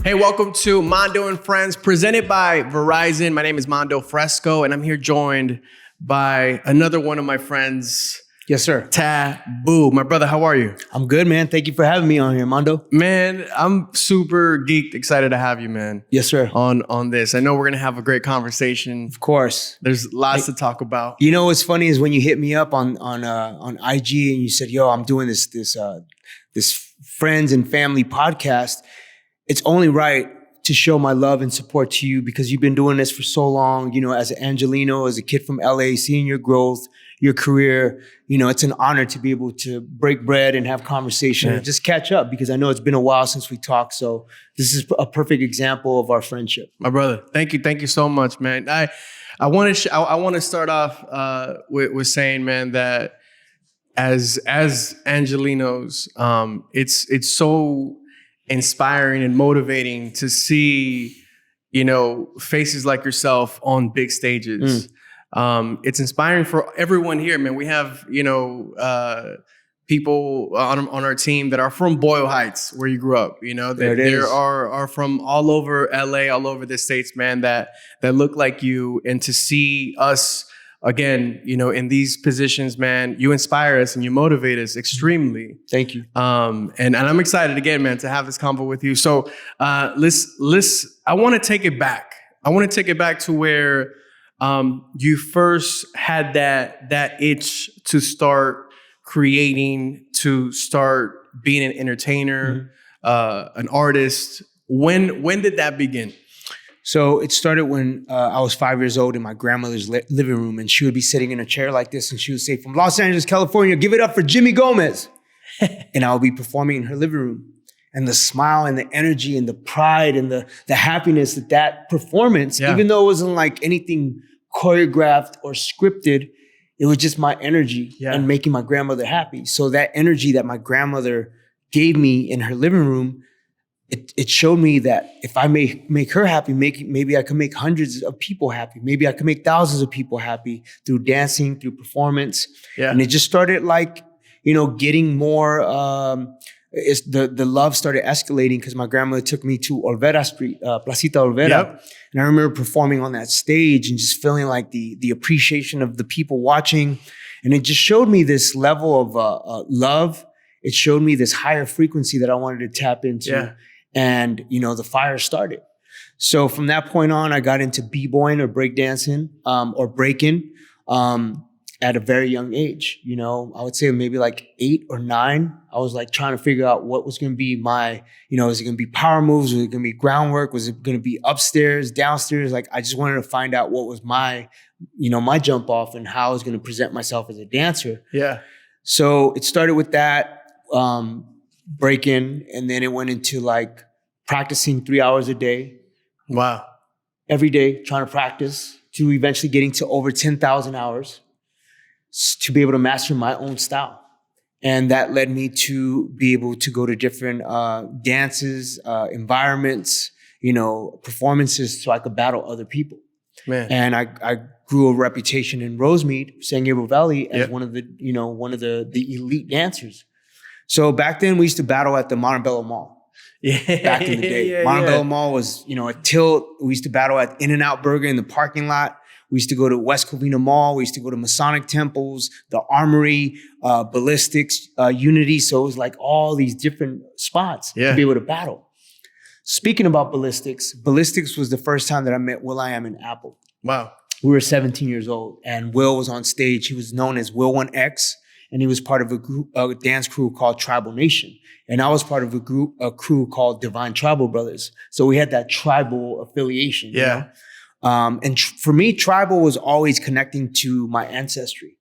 Hey, welcome to Mando and Friends, presented by Verizon. My name is Mando Fresco, and I'm here joined by another one of my friends. Yes, sir. Taboo. My brother, how are you? I'm good, man. Thank you for having me on here, Mando. Man, I'm super geeked, excited to have you, man. Yes, sir. On this. I know we're going to have a great conversation. Of course. There's lots to talk about. You know what's funny is when you hit me up on IG and you said, "Yo, I'm doing this friends and family podcast." It's only right to show my love and support to you because you've been doing this for so long. You know, as an Angelino, as a kid from LA, seeing your growth, your career, you know, it's an honor to be able to break bread and have conversation and just catch up because I know it's been a while since we talked. So this is a perfect example of our friendship. My brother, thank you so much, man. I want to start off with saying, man, that as Angelinos, it's so inspiring and motivating to see, you know, faces like yourself on big stages. It's inspiring for everyone here, man. We have, you know, people on our team that are from Boyle Heights, where you grew up. You know, there are from all over LA, all over the States, man, that look like you. And to see us again, you know, in these positions, man, you inspire us and you motivate us extremely. Thank you. And I'm excited again, man, to have this convo with you. So let's I want to take it back. I want to take it back to where you first had that itch to start creating, to start being an entertainer, an artist. When did that begin? So it started when I was 5 years old in my grandmother's living room, and she would be sitting in a chair like this, and she would say, "From Los Angeles, California, give it up for Jimmy Gomez." And I would be performing in her living room. And the smile and the energy and the pride and the happiness that performance, even though it wasn't like anything choreographed or scripted, it was just my energy and making my grandmother happy. So that energy that my grandmother gave me in her living room, it showed me that if I make her happy, maybe I can make hundreds of people happy. Maybe I can make thousands of people happy through dancing, through performance. Yeah. And it just started like, you know, getting more, the love started escalating because my grandmother took me to Olvera Street, Placita Olvera. Yep. And I remember performing on that stage and just feeling like the appreciation of the people watching. And it just showed me this level of love. It showed me this higher frequency that I wanted to tap into. Yeah. And, you know, the fire started. So from that point on, I got into b-boying or breakdancing or breaking at a very young age. You know, I would say maybe like 8 or 9. I was like trying to figure out what was going to be my, you know, is it going to be power moves? Was it going to be groundwork? Was it going to be upstairs, downstairs? Like, I just wanted to find out what was my, you know, my jump off and how I was going to present myself as a dancer. Yeah. So it started with that. Breaking, and then it went into like practicing 3 hours a day. Wow. Every day, trying to practice to eventually getting to over 10,000 hours to be able to master my own style. And that led me to be able to go to different dances, environments, you know, performances so I could battle other people. Man. And I grew a reputation in Rosemead, San Gabriel Valley as one of the elite dancers. So back then we used to battle at the Montebello Mall. Back in the day. Montebello Mall was, you know, a tilt. We used to battle at In-N-Out Burger in the parking lot. We used to go to West Covina Mall. We used to go to Masonic temples, the Armory, Balistyx, Unity. So it was like all these different spots to be able to battle. Speaking about Balistyx was the first time that I met Will.I.Am in Apple. Wow. We were 17 years old and Will was on stage. He was known as Will1X. And he was part of a dance crew called Tribal Nation. And I was part of a crew called Divine Tribal Brothers. So we had that tribal affiliation. Yeah. You know? And for me, tribal was always connecting to my ancestry.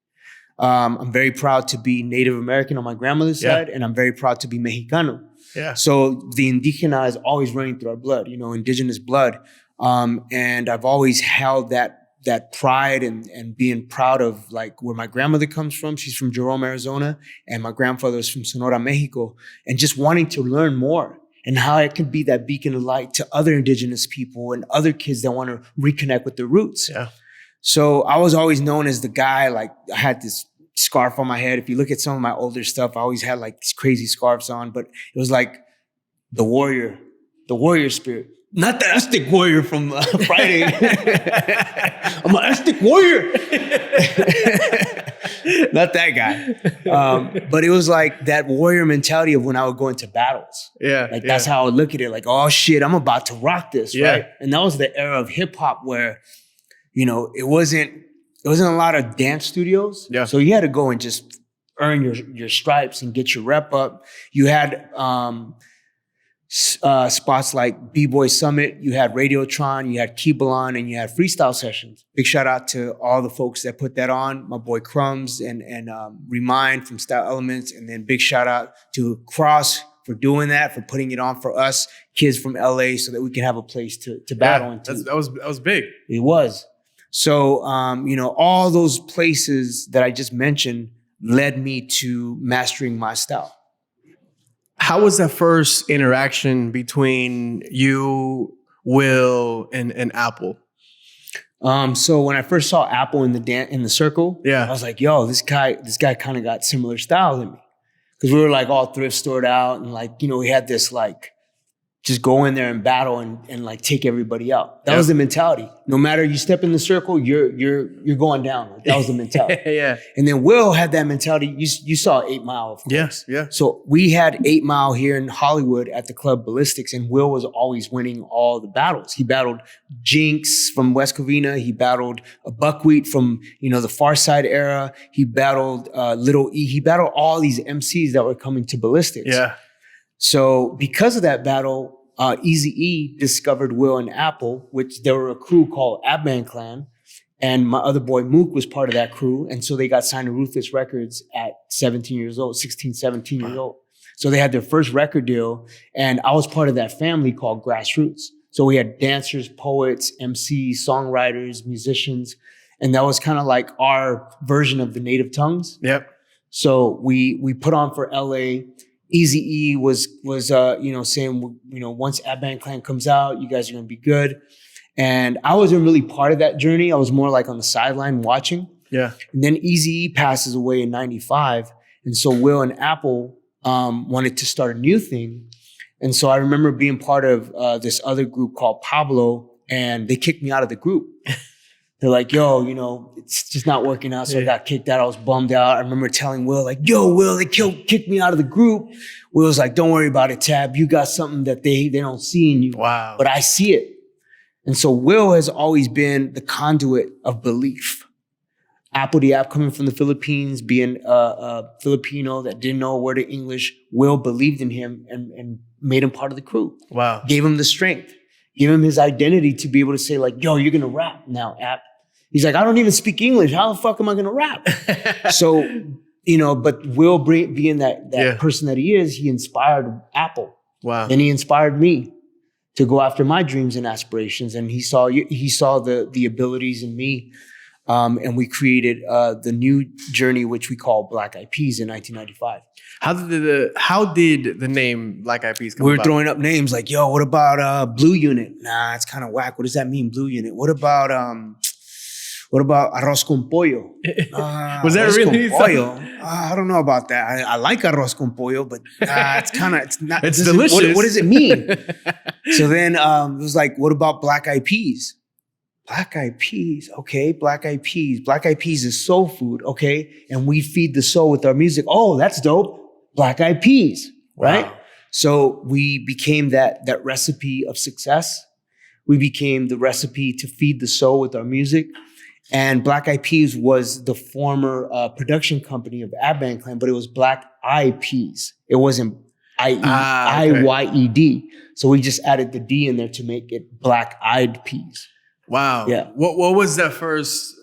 I'm very proud to be Native American on my grandmother's side, and I'm very proud to be Mexicano. Yeah. So the indigena is always running through our blood, you know, indigenous blood. And I've always held that pride and being proud of like where my grandmother comes from. She's from Jerome, Arizona, and my grandfather is from Sonora, Mexico, and just wanting to learn more and how it can be that beacon of light to other indigenous people and other kids that want to reconnect with their roots. Yeah. So I was always known as the guy, like I had this scarf on my head. If you look at some of my older stuff, I always had like these crazy scarves on, but it was like the warrior, the warrior spirit. Not the Aztec warrior from Friday. I'm an Aztec warrior. Not that guy. But it was like that warrior mentality of when I would go into battles. Yeah. Like that's how I would look at it. Like, oh shit, I'm about to rock this, right? And that was the era of hip hop where, you know, it wasn't a lot of dance studios. Yeah. So you had to go and just earn your stripes and get your rep up. You had spots like B-Boy Summit, you had Radiotron, you had Keebalon, and you had freestyle sessions. Big shout out to all the folks that put that on, my boy Crumbs and Remind from Style Elements, and then big shout out to Cross for doing that, for putting it on for us kids from LA so that we can have a place to battle into. That was big. It was. So, you know, all those places that I just mentioned led me to mastering my style. How was that first interaction between you, Will, and Apple? So when I first saw Apple in the circle, I was like, yo, this guy kind of got similar style than me. Because we were like all thrift stored out and like, you know, we had this like, just go in there and battle and like take everybody out. That was the mentality. No matter you step in the circle, you're going down. Like, that was the mentality. And then Will had that mentality. You saw 8 Mile, of course. Yeah. So we had 8 Mile here in Hollywood at the club Balistyx, and Will was always winning all the battles. He battled Jinx from West Covina. He battled a Buckwheat from, you know, the Far Side era. He battled Little E. He battled all these MCs that were coming to Balistyx. Yeah. So because of that battle, Eazy-E discovered Will and Apple, which there were a crew called Ab-Man Clan, and my other boy Mook was part of that crew. And so they got signed to Ruthless Records at 17 years old. So they had their first record deal, and I was part of that family called Grassroots. So we had dancers, poets, MCs, songwriters, musicians, and that was kind of like our version of the native tongues. Yep. So we put on for LA. Eazy-E was you know, saying, you know, once Ab-Man Clan comes out, you guys are going to be good. And I wasn't really part of that journey. I was more like on the sideline watching. Yeah. And then Eazy-E passes away in 95. And so Will and Apple wanted to start a new thing. And so I remember being part of this other group called Pablo, and they kicked me out of the group. They're like, yo, you know, it's just not working out. So I got kicked out. I was bummed out. I remember telling Will, like, yo, Will, they kicked me out of the group. Will was like, don't worry about it, Tab. You got something that they don't see in you. Wow. But I see it. And so Will has always been the conduit of belief. Apple the App coming from the Philippines, being a Filipino that didn't know a word of English, Will believed in him and made him part of the crew. Wow. Gave him the strength. Gave him his identity to be able to say like, yo, you're going to rap now, App. He's like, I don't even speak English. How the fuck am I going to rap? So, you know, but Will being that person that he is, he inspired Apple. Wow. And he inspired me to go after my dreams and aspirations. And he saw the abilities in me. And we created the new journey, which we call Black Eyed Peas in 1995. How did the name Black Eyed Peas come about? We're throwing up names like, yo, what about Blue Unit? Nah, it's kind of whack. What does that mean, Blue Unit? What about arroz con pollo? Was that really pollo? I don't know about that. I like arroz con pollo, but it's not. It's delicious. What does it mean? So then it was like, what about Black Eyed Peas? Black Eyed Peas, okay, Black Eyed Peas. Black Eyed Peas is soul food, okay? And we feed the soul with our music. Oh, that's dope. Black Eyed Peas, right? Wow. So we became that recipe of success. We became the recipe to feed the soul with our music. And Black Eyed Peas was the former production company of Ab-Man Clan, but it was Black Eyed Peas. It wasn't I-Y-E-D. So we just added the D in there to make it Black Eyed Peas. Wow. Yeah. What was that first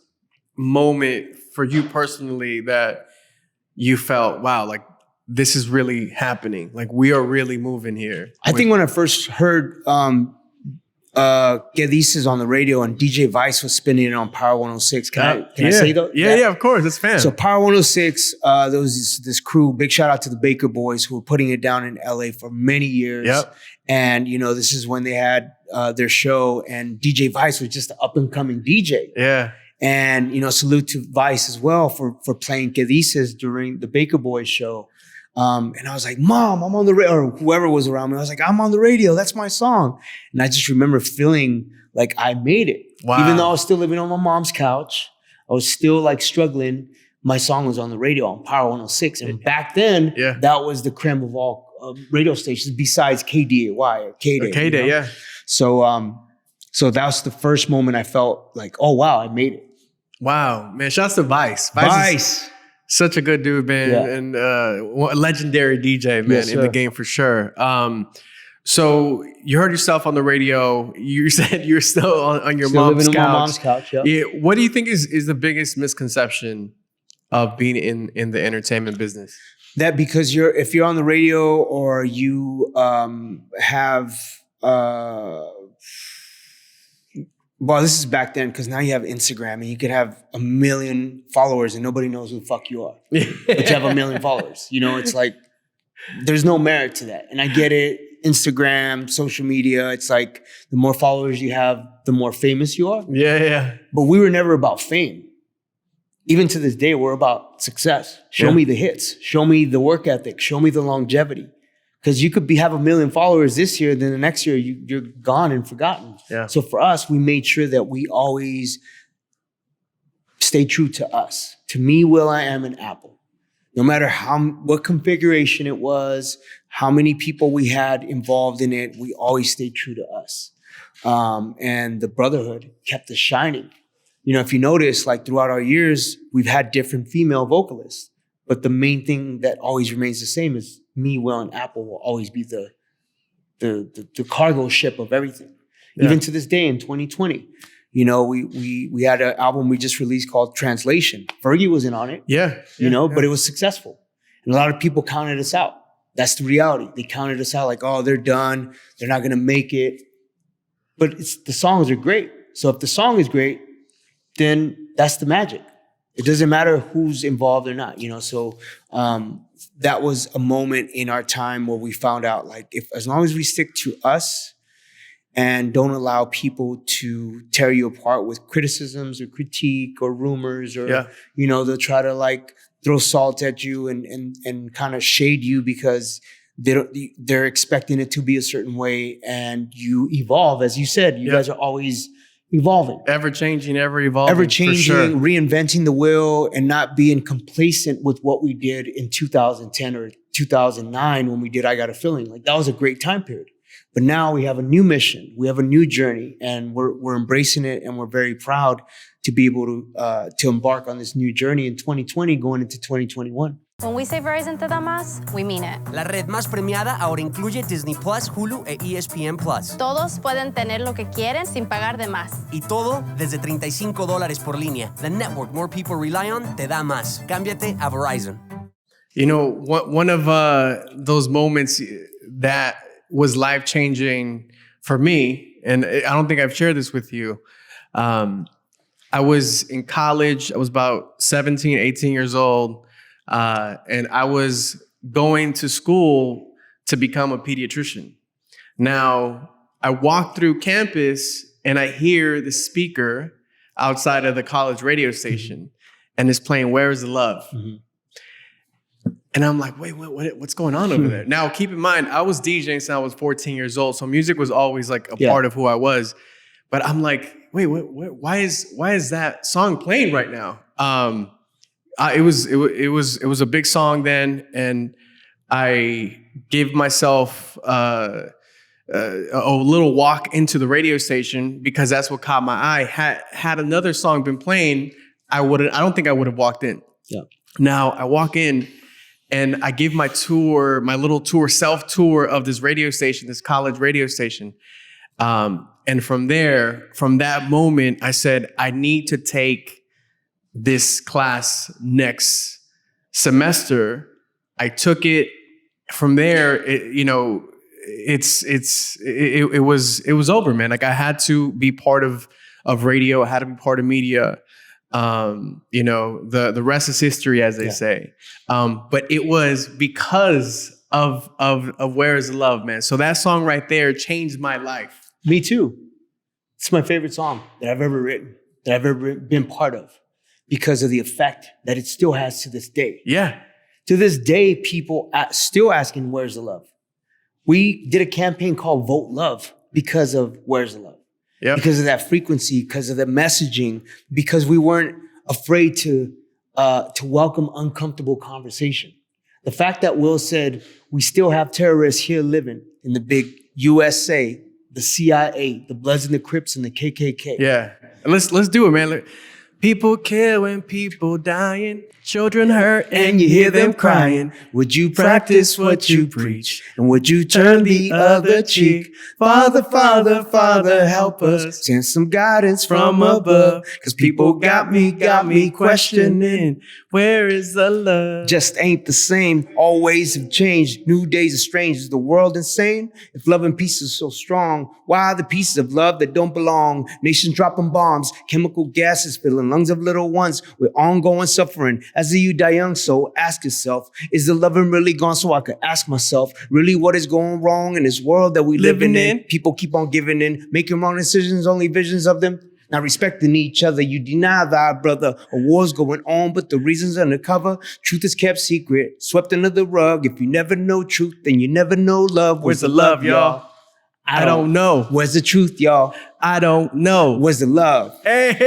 moment for you personally that you felt, wow, like this is really happening? Like we are really moving here. I think when I first heard Que Dices on the radio and DJ Vice was spinning it on Power 106. Can I say that? Yeah, of course. It's fan. So Power 106, there was this crew, big shout out to the Baker Boys who were putting it down in LA for many years. Yep. And, you know, this is when they had their show and DJ Vice was just an up and coming DJ. Yeah. And, you know, salute to Vice as well for playing Que Dices during the Baker Boys show. And I was like, Mom, I'm on the radio, or whoever was around me. I was like, I'm on the radio. That's my song. And I just remember feeling like I made it. Wow. Even though I was still living on my mom's couch, I was still like struggling. My song was on the radio on Power 106. And back then, that was the creme of all radio stations besides KDAY or K-Day. K-Day, yeah. So that was the first moment I felt like, oh, wow, I made it. Wow, man. Shouts to Vice. Vice. Such a good dude, man. Yeah. And a legendary DJ, man, in the game for sure. So you heard yourself on the radio. You said you're still on your mom's couch. On my mom's couch, yeah. What do you think is the biggest misconception of being in the entertainment business? That because if you're on the radio or you have well, this is back then because now you have Instagram and you could have 1 million followers and nobody knows who the fuck you are. But you have 1 million followers. You know, it's like there's no merit to that. And I get it. Instagram, social media, it's like the more followers you have, the more famous you are. Yeah. But we were never about fame. Even to this day, we're about success. Show me the hits. Show me the work ethic. Show me the longevity. Because you could have 1 million followers this year, then the next year you're gone and forgotten. Yeah. So for us, we made sure that we always stay true to us. To me, Will.I.Am and Apple. No matter what configuration it was, how many people we had involved in it, we always stayed true to us. And the Brotherhood kept us shining. You know, if you notice, like throughout our years, we've had different female vocalists. But the main thing that always remains the same is me, Will, and Apple will always be the cargo ship of everything. Yeah. Even to this day in 2020, you know, we had an album we just released called Translation. Fergie wasn't on it. But it was successful. And a lot of people counted us out. That's the reality. They counted us out like, oh, they're done. They're not going to make it. But the songs are great. So if the song is great, then that's the magic. It doesn't matter who's involved or not, you know? So that was a moment in our time where we found out, like, as long as we stick to us and don't allow people to tear you apart with criticisms or critique or rumors or, you know, they'll try to like throw salt at you and kind of shade you because they're expecting it to be a certain way, and you evolve. As you said, you guys are always evolving. Ever changing, ever evolving. Ever changing, reinventing the wheel, and not being complacent with what we did in 2010 or 2009 when we did I Got a Feeling. Like, that was a great time period. But now we have a new mission, we have a new journey, and we're embracing it, and we're very proud to be able to embark on this new journey in 2020 going into 2021. When we say Verizon te da más, we mean it. La red más premiada ahora incluye Disney Plus, Hulu e ESPN Plus. Todos pueden tener lo que quieren sin pagar de más. Y todo desde $35 por línea. The network more people rely on te da más. Cámbiate a Verizon. You know, one of those moments that was life-changing for me, and I don't think I've shared this with you. I was in college. I was about 17, 18 years old. And I was going to school to become a pediatrician. Now, I walk through campus and I hear the speaker outside of the college radio station and it's playing Where Is the Love? Mm-hmm. And I'm like, wait, what's going on over there? Now, keep in mind, I was DJing since I was 14 years old. So music was always like a part of who I was. But I'm like, wait, why is that song playing right now? It was a big song then, and I gave myself a little walk into the radio station because that's what caught my eye. Had another song been playing, I don't think I would have walked in. Yeah. Now I walk in and I give my little tour, self-tour of this radio station, this college radio station. And from that moment, I said, I need to take this class next semester. I took it from there. It was over, man. Like, I had to be part of radio. I had to be part of media. The rest is history, as they say. But it was because of Where Is the Love, man. So that song right there changed my life. Me too. It's my favorite song that I've ever written, that I've ever been part of, because of the effect that it still has to this day. Yeah. To this day, people still asking, where's the love? We did a campaign called Vote Love because of where's the love? Yep. Because of that frequency, because of the messaging, because we weren't afraid to welcome uncomfortable conversation. The fact that Will said, we still have terrorists here living in the big USA, the CIA, the Bloods and the Crips and the KKK. Yeah. Let's do it, man. People kill when people dying, children hurt and you hear them crying. Would you practice what you preach? And would you turn the other cheek? Father, Father, Father, help us. Send some guidance from above. Cause people got me questioning. Where is the love? Just ain't the same. All ways have changed. New days are strange. Is the world insane? If love and peace is so strong, why are the pieces of love that don't belong? Nations dropping bombs, chemical gases filling lungs of little ones with ongoing suffering. As the you die young, so ask yourself, is the loving really gone? So I could ask myself, really what is going wrong in this world that we living in? People keep on giving in, making wrong decisions, only visions of them. Not respecting each other, you deny thy brother. A war's going on, but the reason's undercover. Truth is kept secret, swept under the rug. If you never know truth, then you never know love. Where's the love, y'all? I don't know. Where's the truth, y'all? I don't know. Where's the love? Hey.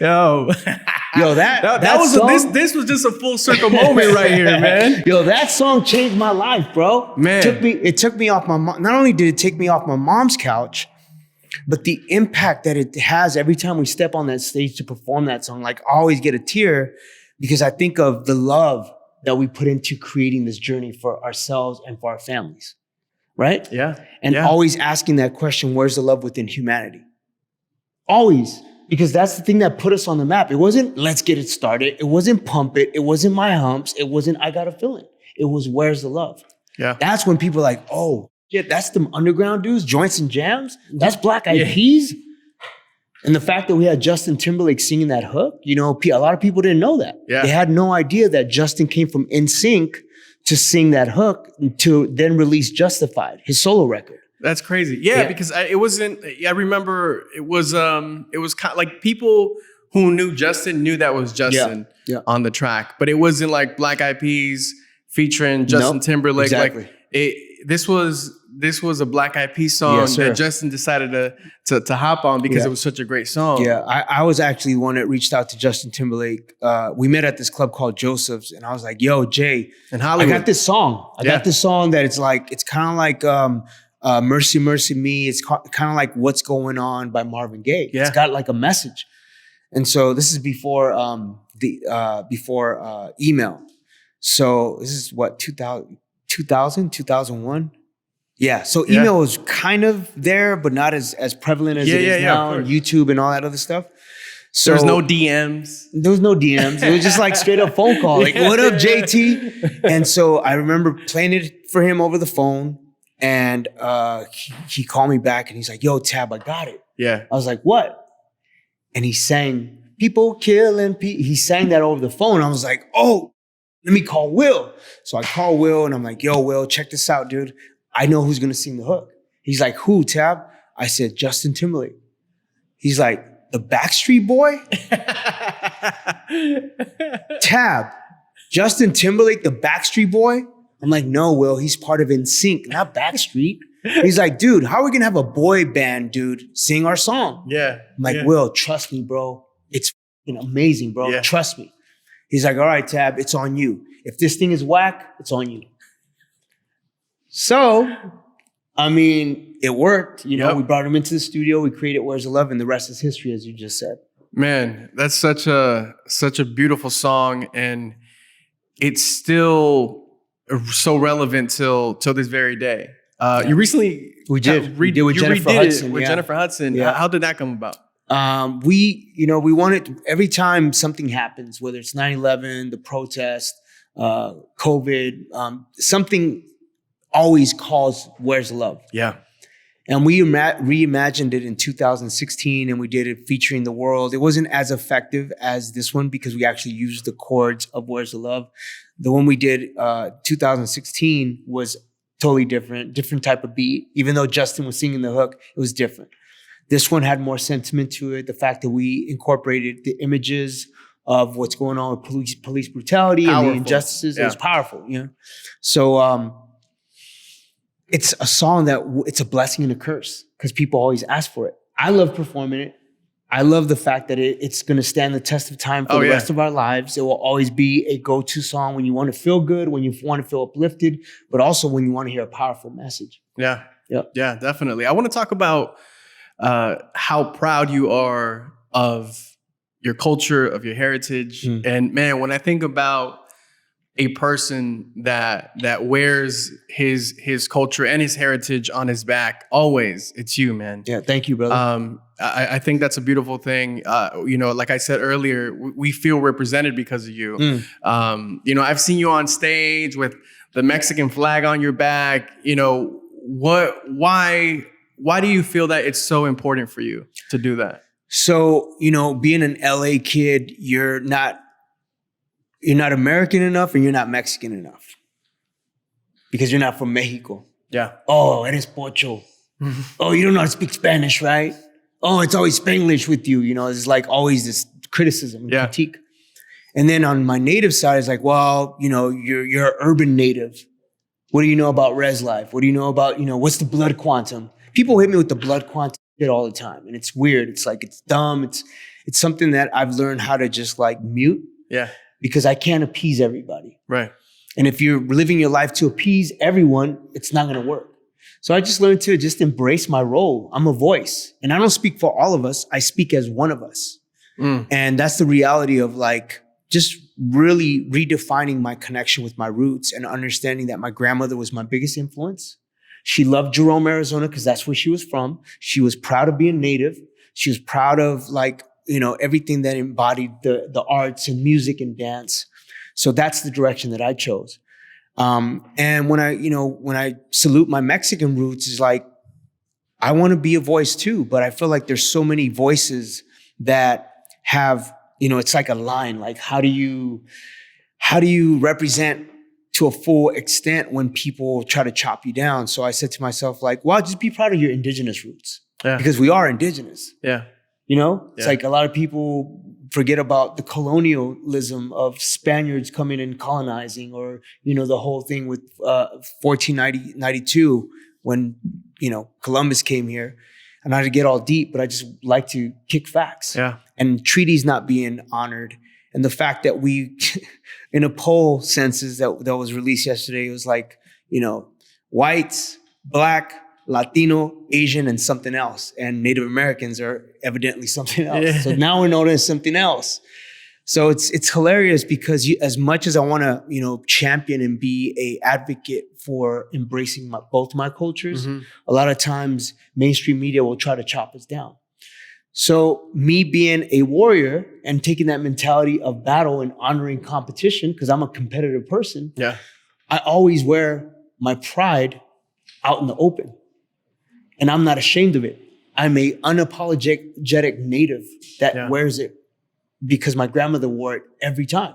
Yo. Yo, that was song, this was just a full circle moment right here, man. Yo, that song changed my life, bro. Man. It took me off my mom. Not only did it take me off my mom's couch, but the impact that it has every time we step on that stage to perform that song, like I always get a tear because I think of the love that we put into creating this journey for ourselves and for our families, right? Yeah. And always asking that question, where's the love within humanity? Always, because that's the thing that put us on the map. It wasn't, let's get it started. It wasn't pump it. It wasn't my humps. It wasn't, I got a feeling. It was, where's the love? Yeah. That's when people are like, oh, shit, that's them underground dudes, joints and jams. That's Black Eyed Peas. And the fact that we had Justin Timberlake singing that hook, you know, a lot of people didn't know that. Yeah. They had no idea that Justin came from NSYNC to sing that hook to then release Justified, his solo record. That's crazy. Yeah, because it wasn't. I remember it was kind of like people who knew Justin knew that was Justin on the track, but it wasn't like Black Eyed Peas featuring Justin Timberlake. Exactly. Like this was a Black Eyed Peas song that Justin decided to hop on because it was such a great song. Yeah, I was actually the one that reached out to Justin Timberlake. We met at this club called Joseph's, and I was like, "Yo, Jay, in Hollywood, I got this song. I got this song that it's kind of like Mercy, Mercy Me. It's kind of like What's Going On by Marvin Gaye. Yeah. It's got like a message. And so this is before email. So this is what, 2001? Yeah. So email was kind of there, but not as prevalent as it is now, and YouTube and all that other stuff. So there's no DMs. There was no DMs. It was just like straight up phone call. Like, what up, JT? And so I remember playing it for him over the phone. And he called me back and he's like, yo, Tab, I got it. Yeah. I was like, what? And he sang, people killing people. He sang that over the phone. I was like, oh, let me call Will. So I call Will and I'm like, yo, Will, check this out, dude. I know who's going to sing the hook. He's like, who, Tab? I said, Justin Timberlake. He's like, the Backstreet Boy? Tab, Justin Timberlake, the Backstreet Boy? I'm like, no, Will, he's part of NSYNC, not Backstreet. He's like, dude, how are we gonna have a boy band, dude, sing our song? Yeah. I'm like, Will, trust me, bro. It's amazing, bro. Yeah. Trust me. He's like, all right, Tab, it's on you. If this thing is whack, it's on you. So, I mean, it worked. You know, we brought him into the studio, we created Where's the Love, and the rest is history, as you just said. Man, that's such a beautiful song, and it's still so relevant till this very day. You recently we did with Jennifer Hudson. Jennifer Hudson. Yeah. How did that come about? We wanted, every time something happens, whether it's 9/11, the protest, COVID, something always calls Where's the Love? Yeah. And we reimagined it in 2016 and we did it featuring the world. It wasn't as effective as this one because we actually used the chords of Where's the Love. The one we did 2016 was totally different type of beat. Even though Justin was singing the hook, it was different. This one had more sentiment to it. The fact that we incorporated the images, of what's going on with police brutality and the injustices. It was powerful, you know? So it's a song that it's a blessing and a curse because people always ask for it. I love performing it. I love the fact that it's going to stand the test of time for the rest of our lives. It will always be a go-to song when you want to feel good, when you want to feel uplifted, but also when you want to hear a powerful message. Yeah, definitely. I want to talk about how proud you are of your culture, of your heritage. And man, when I think about a person that wears his culture and his heritage on his back, always, it's you, man. Yeah, thank you, brother. I think that's a beautiful thing. You know, like I said earlier, we feel represented because of you. You know, I've seen you on stage with the Mexican flag on your back. You know, why do you feel that it's so important for you to do that? So, you know, being an LA kid, you're not American enough and you're not Mexican enough because you're not from Mexico. Yeah. Oh, eres pocho. Oh, you don't know how to speak Spanish, right? Oh, it's always Spanglish with you. You know, it's like always this criticism and critique. And then on my native side, it's like, well, you know, you're an urban native. What do you know about res life? What do you know about, you know, what's the blood quantum? People hit me with the blood quantum shit all the time. And it's weird. It's like, it's dumb. It's something that I've learned how to just like mute. Yeah. Because I can't appease everybody. Right. And if you're living your life to appease everyone, it's not going to work. So I just learned to just embrace my role. I'm a voice. And I don't speak for all of us. I speak as one of us. And that's the reality of like just really redefining my connection with my roots and understanding that my grandmother was my biggest influence. She loved Jerome, Arizona, because that's where she was from. She was proud of being Native. She was proud of like, you know, everything that embodied the arts and music and dance. So that's the direction that I chose. And when I salute my Mexican roots, is like, I want to be a voice too, but I feel like there's so many voices that have, you know, it's like a line, like how do you represent to a full extent when people try to chop you down? So I said to myself, like, well, just be proud of your indigenous roots because we are indigenous. Yeah. You know, it's like a lot of people forget about the colonialism of Spaniards coming and colonizing, or, you know, the whole thing with 1492 when, you know, Columbus came here. And not to get all deep, but I just like to kick facts. Yeah. And treaties not being honored. And the fact that we, in a poll census that was released yesterday, it was like, you know, whites, Black, Latino, Asian, and something else. And Native Americans are evidently something else. Yeah. So now we're known as something else. So it's hilarious because as much as I want to, you know, champion and be a advocate for embracing both my cultures, a lot of times mainstream media will try to chop us down. So me being a warrior and taking that mentality of battle and honoring competition, because I'm a competitive person, I always wear my pride out in the open. And I'm not ashamed of it. I'm a unapologetic Native that wears it because my grandmother wore it every time.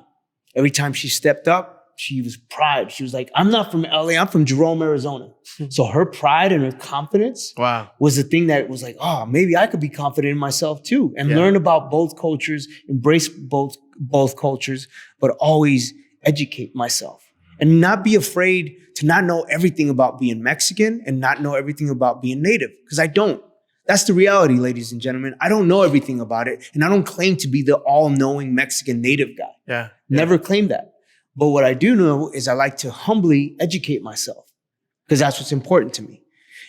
Every time she stepped up, she was proud. She was like, I'm not from LA, I'm from Jerome, Arizona. So her pride and her confidence was the thing that was like, oh, maybe I could be confident in myself too, and learn about both cultures, embrace both cultures, but always educate myself and not be afraid to not know everything about being Mexican and not know everything about being Native, because I don't. That's the reality, ladies and gentlemen. I don't know everything about it, and I don't claim to be the all-knowing Mexican Native guy. Never claimed that. But what I do know is I like to humbly educate myself, because that's what's important to me.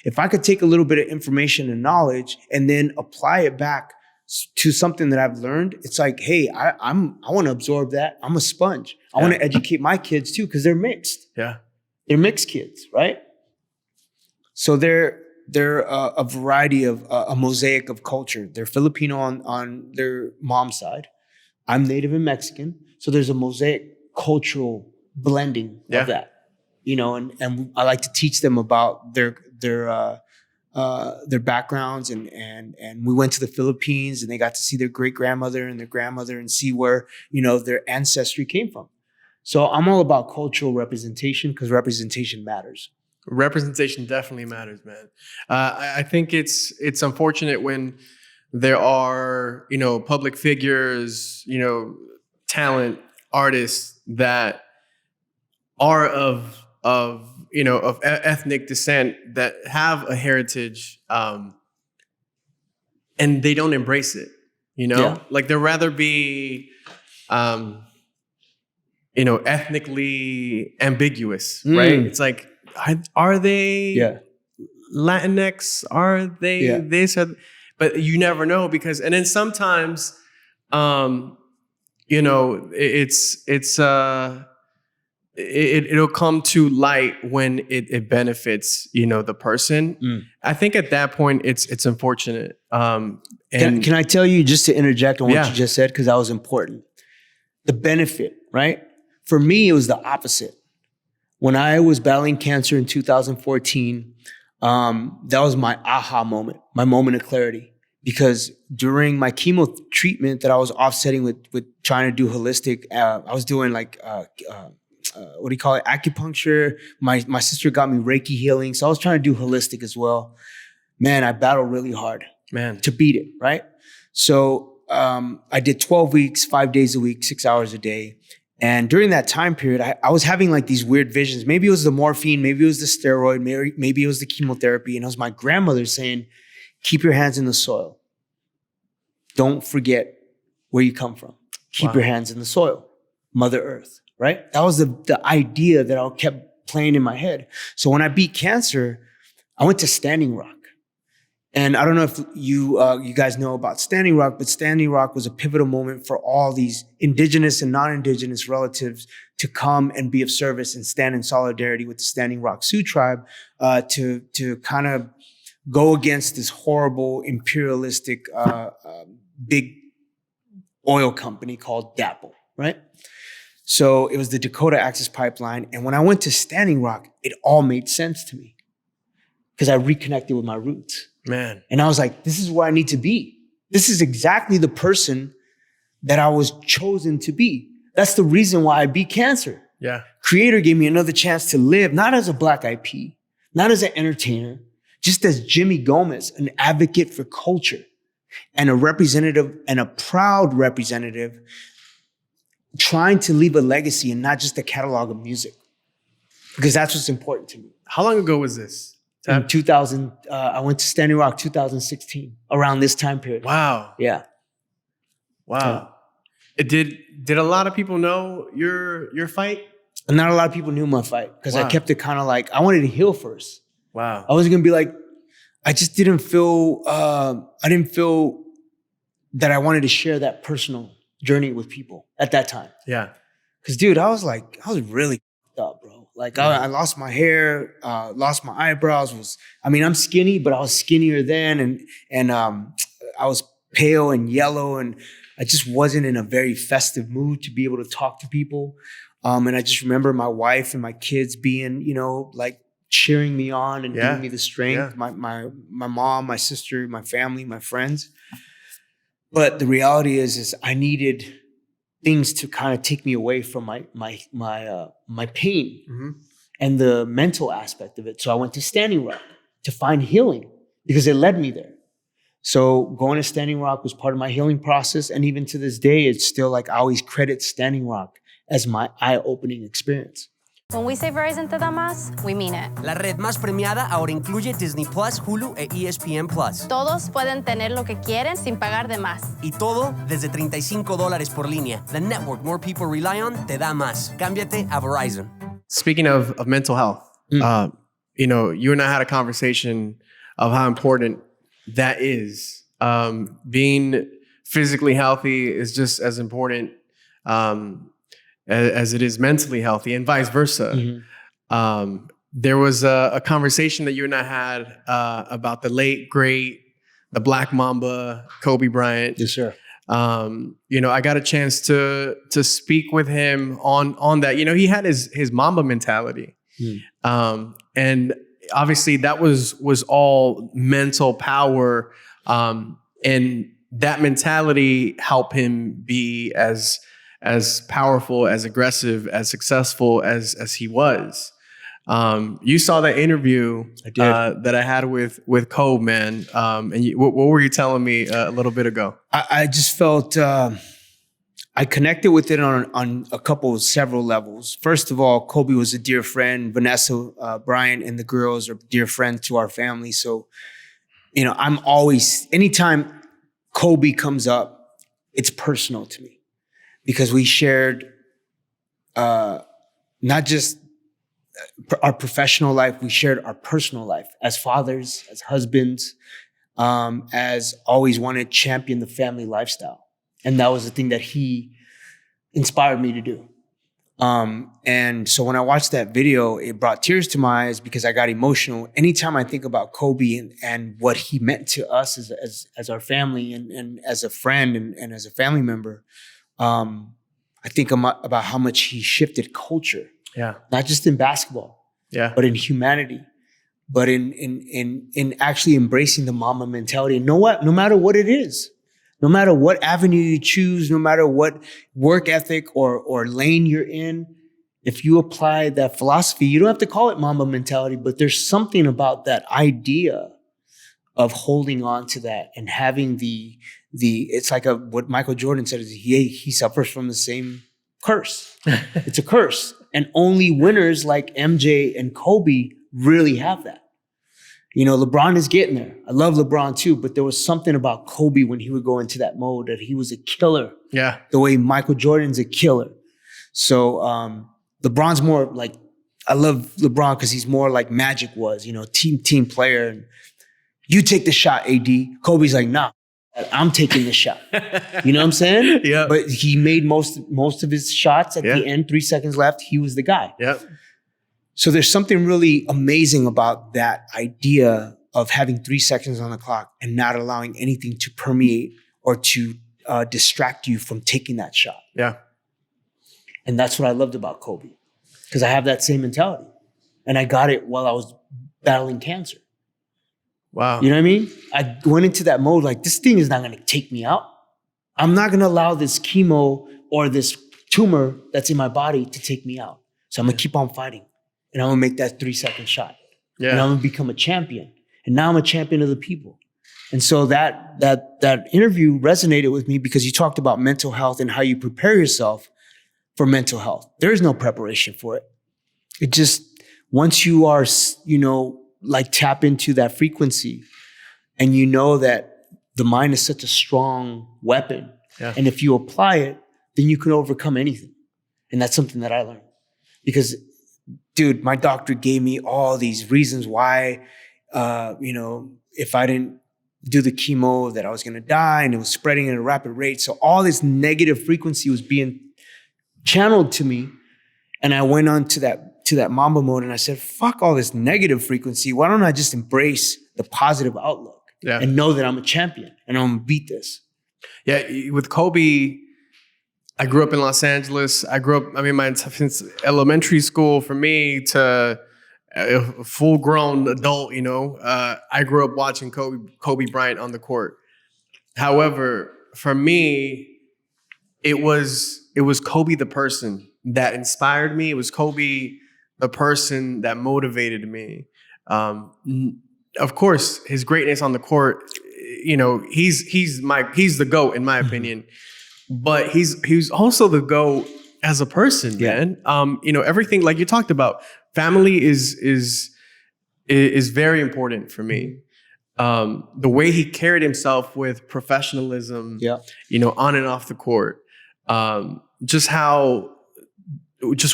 If I could take a little bit of information and knowledge and then apply it back to something that I've learned, it's like, hey, I want to absorb that. I'm a sponge. I want to educate my kids too, because they're mixed. They're mixed kids, right? So they're a variety of a mosaic of culture. They're Filipino on their mom's side. I'm Native and Mexican, so there's a mosaic cultural blending of that, you know. And I like to teach them about their backgrounds, and we went to the Philippines and they got to see their great grandmother and their grandmother and see where, you know, their ancestry came from. So I'm all about cultural representation, because representation matters. Representation definitely matters, man. I think it's unfortunate when there are, you know, public figures, you know, talent artists that are of ethnic descent that have a heritage, and they don't embrace it. Like they'd rather be, ethnically ambiguous, right? It's like, are they Latinx? Are they this? But you never know because, and then sometimes, it'll come to light when it benefits, the person. I think at that point it's unfortunate. Can I tell you, just to interject on what you just said, because that was important. The benefit, right? For me, it was the opposite. When I was battling cancer in 2014, that was my aha moment, my moment of clarity. Because during my chemo treatment that I was offsetting with trying to do holistic, I was doing like, what do you call it? Acupuncture. My sister got me Reiki healing. So I was trying to do holistic as well. Man, I battled really hard to beat it, right? So I did 12 weeks, 5 days a week, 6 hours a day. And during that time period, I was having like these weird visions. Maybe it was the morphine, maybe it was the steroid, maybe it was the chemotherapy. And it was my grandmother saying, keep your hands in the soil. Don't forget where you come from. Keep your hands in the soil. Mother Earth, right? That was the idea that I kept playing in my head. So when I beat cancer, I went to Standing Rock. And I don't know if you guys know about Standing Rock, but Standing Rock was a pivotal moment for all these indigenous and non-indigenous relatives to come and be of service and stand in solidarity with the Standing Rock Sioux tribe, to kind of go against this horrible imperialistic big oil company called DAPL, right? So it was the Dakota Access Pipeline. And when I went to Standing Rock, it all made sense to me because I reconnected with my roots. Man. And I was like, this is where I need to be. This is exactly the person that I was chosen to be. That's the reason why I beat cancer. Yeah. Creator gave me another chance to live, not as a Black IP, not as an entertainer, just as Jimmy Gomez, an advocate for culture and a representative and a proud representative trying to leave a legacy and not just a catalog of music. Because that's what's important to me. How long ago was this? In 2000, I went to Standing Rock 2016, around this time period. Wow. Yeah. Wow. Yeah. Did a lot of people know your fight? And not a lot of people knew my fight because I kept it kind of like, I wanted to heal first. Wow. I wasn't going to be like, I just didn't feel, I didn't feel that I wanted to share that personal journey with people at that time. Yeah. Because dude, I was really up, bro. Like I lost my hair, lost my eyebrows. I'm skinny, but I was skinnier then, and I was pale and yellow, and I just wasn't in a very festive mood to be able to talk to people. And I just remember my wife and my kids being, like cheering me on and giving me the strength. Yeah. My mom, my sister, my family, my friends. But the reality is I needed things to kind of take me away from my pain and the mental aspect of it. So I went to Standing Rock to find healing because it led me there. So going to Standing Rock was part of my healing process. And even to this day, it's still like I always credit Standing Rock as my eye-opening experience. When we say Verizon te da más, we mean it. La red más premiada ahora incluye Disney Plus, Hulu e ESPN Plus. Todos pueden tener lo que quieren sin pagar de más. Y todo desde $35 por línea. The network more people rely on te da más. Cámbiate a Verizon. Speaking of mental health, you and I had a conversation of how important that is. Being physically healthy is just as important as it is mentally healthy, and vice versa. There was a conversation that you and I had about the late, great, the Black Mamba, Kobe Bryant. Yes, sir. I got a chance to speak with him on that. He had his Mamba mentality. And obviously that was all mental power. And that mentality helped him be as powerful, as aggressive, as successful as he was. You saw that interview I did. that I had with Kobe, man. And what were you telling me a little bit ago? I just felt, I I connected with it on several levels. First of all, Kobe was a dear friend. Vanessa, Brian, and the girls are dear friends to our family. So, I'm always, anytime Kobe comes up, it's personal to me because we shared not just our professional life, we shared our personal life as fathers, as husbands, as always wanted to champion the family lifestyle. And that was the thing that he inspired me to do. And so when I watched that video, it brought tears to my eyes because I got emotional. Anytime I think about Kobe and what he meant to us as our family and as a friend and as a family member, I think about how much he shifted culture. Yeah. Not just in basketball, but in humanity, but in actually embracing the Mamba mentality. No matter what it is, no matter what avenue you choose, no matter what work ethic or lane you're in, if you apply that philosophy, you don't have to call it Mamba mentality, but there's something about that idea of holding on to that and having the it's like what Michael Jordan said is he suffers from the same curse. It's a curse. And only winners like MJ and Kobe really have that. LeBron is getting there. I love LeBron too, but there was something about Kobe when he would go into that mode that he was a killer. Yeah. The way Michael Jordan's a killer. So LeBron's more like, I love LeBron because he's more like Magic was, team player. And you take the shot, AD. Kobe's like, nah, I'm taking the shot. You know what I'm saying? Yeah. But he made most of his shots at the end, 3 seconds left. He was the guy. Yeah. So there's something really amazing about that idea of having 3 seconds on the clock and not allowing anything to permeate or to distract you from taking that shot. Yeah. And that's what I loved about Kobe because I have that same mentality. And I got it while I was battling cancer. Wow. You know what I mean? I went into that mode like, this thing is not going to take me out. I'm not going to allow this chemo or this tumor that's in my body to take me out. So I'm going to keep on fighting. And I'm going to make that 3 second shot. Yeah. And I'm going to become a champion. And now I'm a champion of the people. And so that interview resonated with me because you talked about mental health and how you prepare yourself for mental health. There is no preparation for it. It just, once you are, like tap into that frequency and you know that the mind is such a strong weapon. Yeah. And if you apply it, then you can overcome anything. And that's something that I learned because, dude, my doctor gave me all these reasons why, if I didn't do the chemo that I was going to die and it was spreading at a rapid rate. So all this negative frequency was being channeled to me. And I went on to that Mamba mode and I said, fuck all this negative frequency. Why don't I just embrace the positive outlook and know that I'm a champion and I'm going to beat this? Yeah. With Kobe, I grew up in Los Angeles. Since elementary school for me to a full-grown adult, I grew up watching Kobe Bryant on the court. However, for me, it was Kobe the person that inspired me. It was Kobe the person that motivated me. Of course, his greatness on the court, he's the GOAT in my opinion. But he's also the GOAT as a person, man. Everything like you talked about, family is very important for me. The way he carried himself with professionalism, on and off the court, just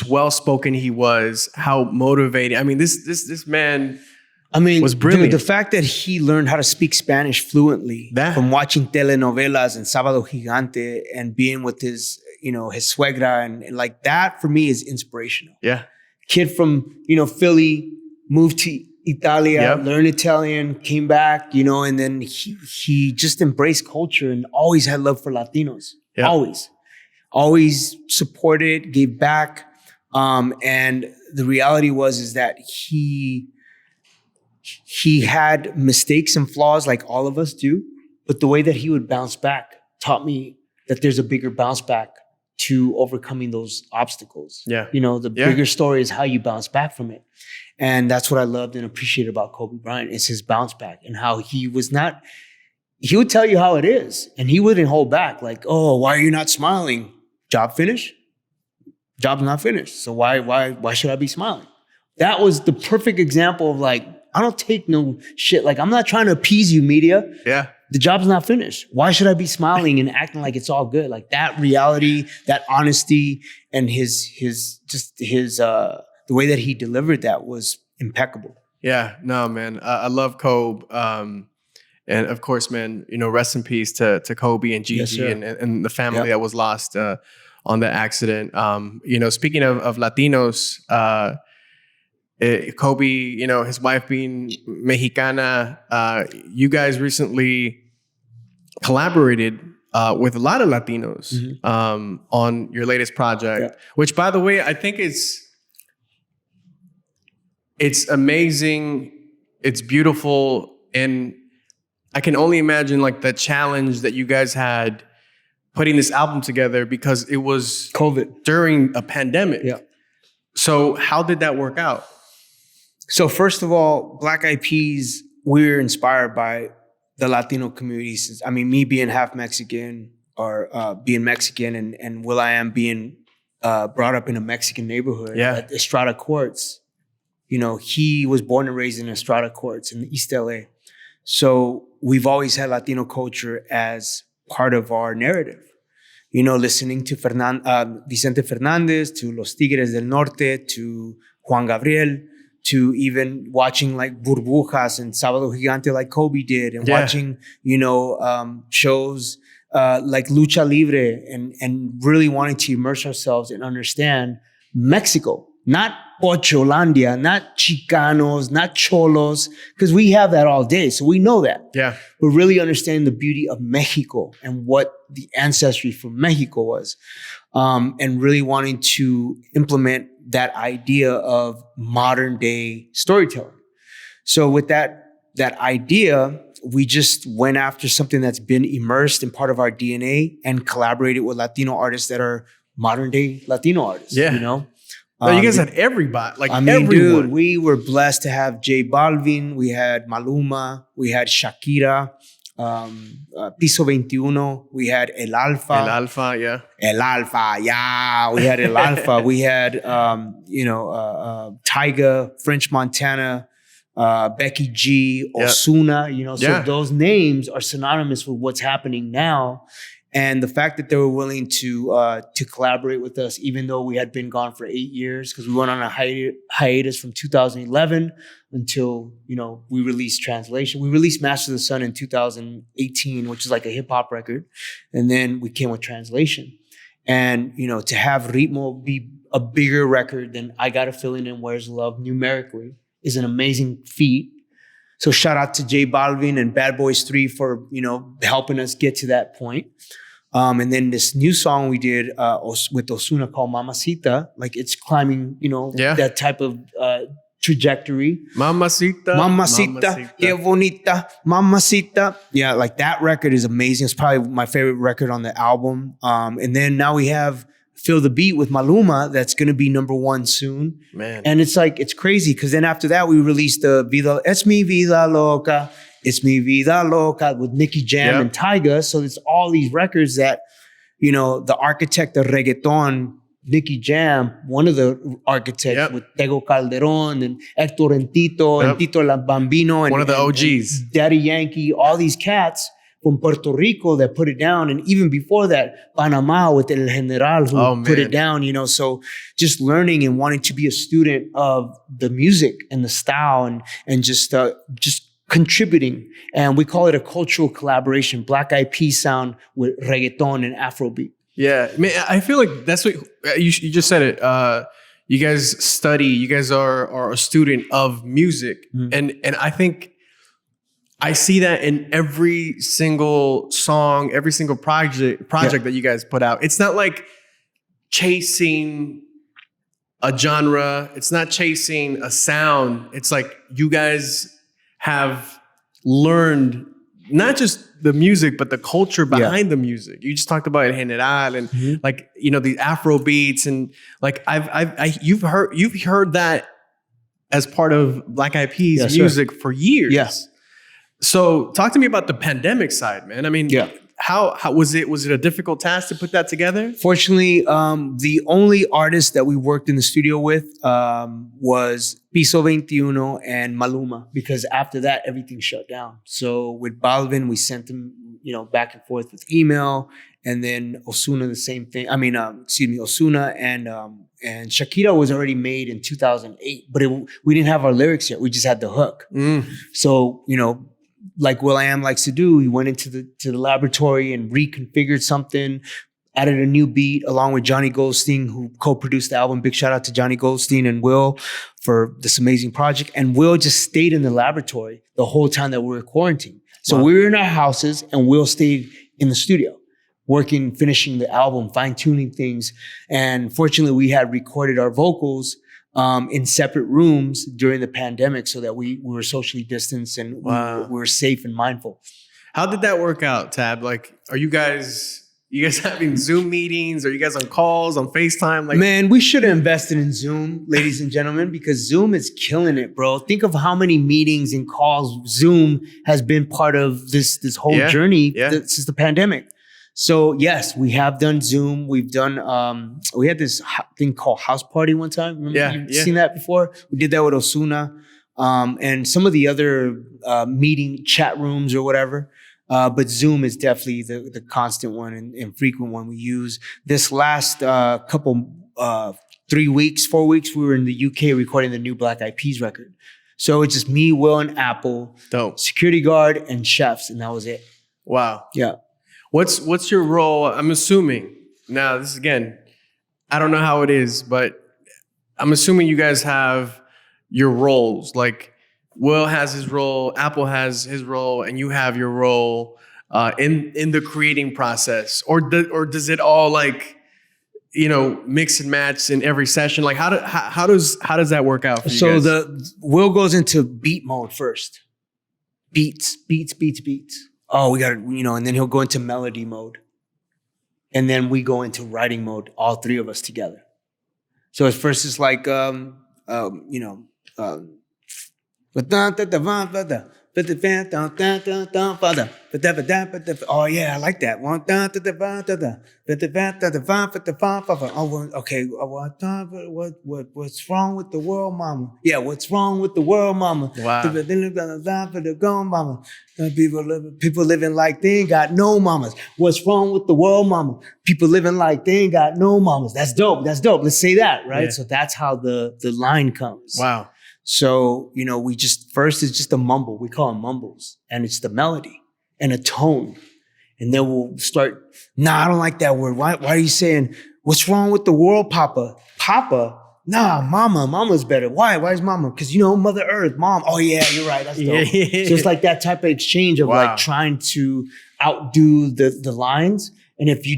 well-spoken he was, how motivating. I mean, this man was brilliant. Dude, the fact that he learned how to speak Spanish fluently from watching telenovelas and Sábado Gigante and being with his suegra and like that for me is inspirational. Yeah. Kid from, Philly, moved to Italia, learned Italian, came back, and then he just embraced culture and always had love for Latinos. Yeah. Always supported, gave back. And the reality is that he had mistakes and flaws like all of us do, but the way that he would bounce back taught me that there's a bigger bounce back to overcoming those obstacles. Yeah. The bigger story is how you bounce back from it. And that's what I loved and appreciated about Kobe Bryant is his bounce back and how he would tell you how it is and he wouldn't hold back like, oh, why are you not smiling? Job finished? Job's not finished. So why should I be smiling? That was the perfect example of like, I don't take no shit. Like, I'm not trying to appease you, media. Yeah. The job's not finished. Why should I be smiling and acting like it's all good? Like that reality, that honesty, and the way that he delivered that was impeccable. Yeah, no, man. I love Kobe. And of course, man, rest in peace to Kobe and Gigi, Yes, and the family that was lost on the accident. Speaking of Latinos, Kobe, his wife being Mexicana, you guys recently collaborated with a lot of Latinos on your latest project, which, by the way, I think it's amazing. It's beautiful. And I can only imagine like the challenge that you guys had putting this album together, because it was COVID during a pandemic. Yeah. So how did that work out? So first of all, Black Eyed Peas, we're inspired by the Latino communities. I mean, me being half Mexican, or being Mexican, and Will.I.Am being brought up in a Mexican neighborhood at Estrada Courts. He was born and raised in Estrada Courts in East LA. So we've always had Latino culture as part of our narrative. Listening to Vicente Fernandez, to Los Tigres del Norte, to Juan Gabriel, to even watching like Burbujas and Sábado Gigante like Kobe did, and watching, shows like Lucha Libre, and really wanting to immerse ourselves and understand Mexico, not Pocholandia, not Chicanos, not Cholos, because we have that all day. So we know that. Yeah. But really understanding the beauty of Mexico and what the ancestry from Mexico was. And really wanting to implement that idea of modern day storytelling. So with that idea, we just went after something that's been immersed in part of our DNA and collaborated with Latino artists that are modern day Latino artists. Yeah. No, you guys had everybody, everyone. Dude, we were blessed to have J Balvin, we had Maluma, we had Shakira, Piso 21, we had El Alfa. El Alfa, yeah. El Alfa, yeah. We had El Alfa. We had, Tyga, French Montana, Becky G, Ozuna, so those names are synonymous with what's happening now. And the fact that they were willing to collaborate with us, even though we had been gone for 8 years, because we went on a hiatus from 2011 until, we released Translation. We released Master of the Sun in 2018, which is like a hip hop record. And then we came with Translation. And, to have Ritmo be a bigger record than I Got a Feeling and Where's Love numerically is an amazing feat. So shout out to J Balvin and Bad Boys 3 for, helping us get to that point. And then this new song we did with Ozuna called Mamacita, like it's climbing, that type of trajectory. Mamacita, que bonita, Mamacita. Yeah, like that record is amazing. It's probably my favorite record on the album. And then now we have Feel the Beat with Maluma that's going to be #1 soon. Man. And it's crazy because then after that we released the Es Mi Vida Loca. It's Mi Vida Loca with Nicky Jam and Tyga. So it's all these records that, the architect of reggaeton, Nicky Jam, one of the architects with Tego Calderon and Hector and Tito La Bambino. And, one of the OGs. And Daddy Yankee, all these cats from Puerto Rico that put it down. And even before that, Panama with El General who put it down, So just learning and wanting to be a student of the music and the style and just contributing. And we call it a cultural collaboration, Black Eyed Peas sound with reggaeton and Afrobeat. Yeah, I mean, I feel like that's what you just said it. You guys study, you guys are a student of music. And I think I see that in every single song, every single project that you guys put out. It's not like chasing a genre. It's not chasing a sound. It's like you guys have learned not just the music, but the culture behind the music. You just talked about El General and the Afro beats and like you've heard that as part of Black Eyed Peas music for years. Yes. So talk to me about the pandemic side, man. I mean, how was it? Was it a difficult task to put that together? Fortunately, the only artist that we worked in the studio with was Piso 21 and Maluma, because after that, everything shut down. So with Balvin, we sent him, back and forth with email, and then Osuna the same thing. Osuna and Shakira was already made in 2008, but we didn't have our lyrics yet. We just had the hook. So, like Will.I.Am likes to do, he went into the laboratory and reconfigured something, added a new beat along with Johnny Goldstein, who co-produced the album. Big shout out to Johnny Goldstein and Will for this amazing project. And Will just stayed in the laboratory the whole time that we were quarantined. So we were in our houses and Will stayed in the studio, working, finishing the album, fine-tuning things. And fortunately, we had recorded our vocals in separate rooms during the pandemic so that we were socially distanced and we were safe and mindful. How did that work out, Tab? Like, are you guys having Zoom meetings? Are you guys on calls, on FaceTime? Like, man, we should have invested in Zoom, ladies and gentlemen, because Zoom is killing it, bro. Think of how many meetings and calls Zoom has been part of this whole journey since the pandemic. So yes, we have done Zoom. We've done, we had this thing called House Party one time. Remember you've seen that before? We did that with Osuna and some of the other meeting chat rooms or whatever. But Zoom is definitely the constant one and frequent one we use. This last couple, 4 weeks, we were in the UK recording the new Black Eyed Peas record. So it's just me, Will, and Apple, security guard, and chefs, and that was it. Wow. Yeah. What's your role? I'm assuming, now this is, again, I don't know how it is, but I'm assuming you guys have your roles. Like Will has his role, Apple has his role, and you have your role in the creating process. Or does it all like, mix and match in every session? Like how does that work out for you guys? So Will goes into beat mode first. Beats. Oh, we got to, and then he'll go into melody mode. And then we go into writing mode, all three of us together. So at first it's like, oh yeah, I like that. Oh, okay. What's wrong with the world, mama? Yeah, what's wrong with the world, mama? Wow. People living like they ain't got no mamas. What's wrong with the world, mama? People living like they ain't got no mamas. That's dope. Let's say that, right? Yeah. So that's how the line comes. Wow. So, first it's just a mumble. We call them mumbles. And it's the melody and a tone. And then we'll start, I don't like that word. Why are you saying, what's wrong with the world, Papa? Papa? Nah, Mama. Mama's better. Why? Why is Mama? Because, Mother Earth, Mom. Oh, yeah, you're right. That's dope. So it's like that type of exchange of like trying to outdo the lines. And if you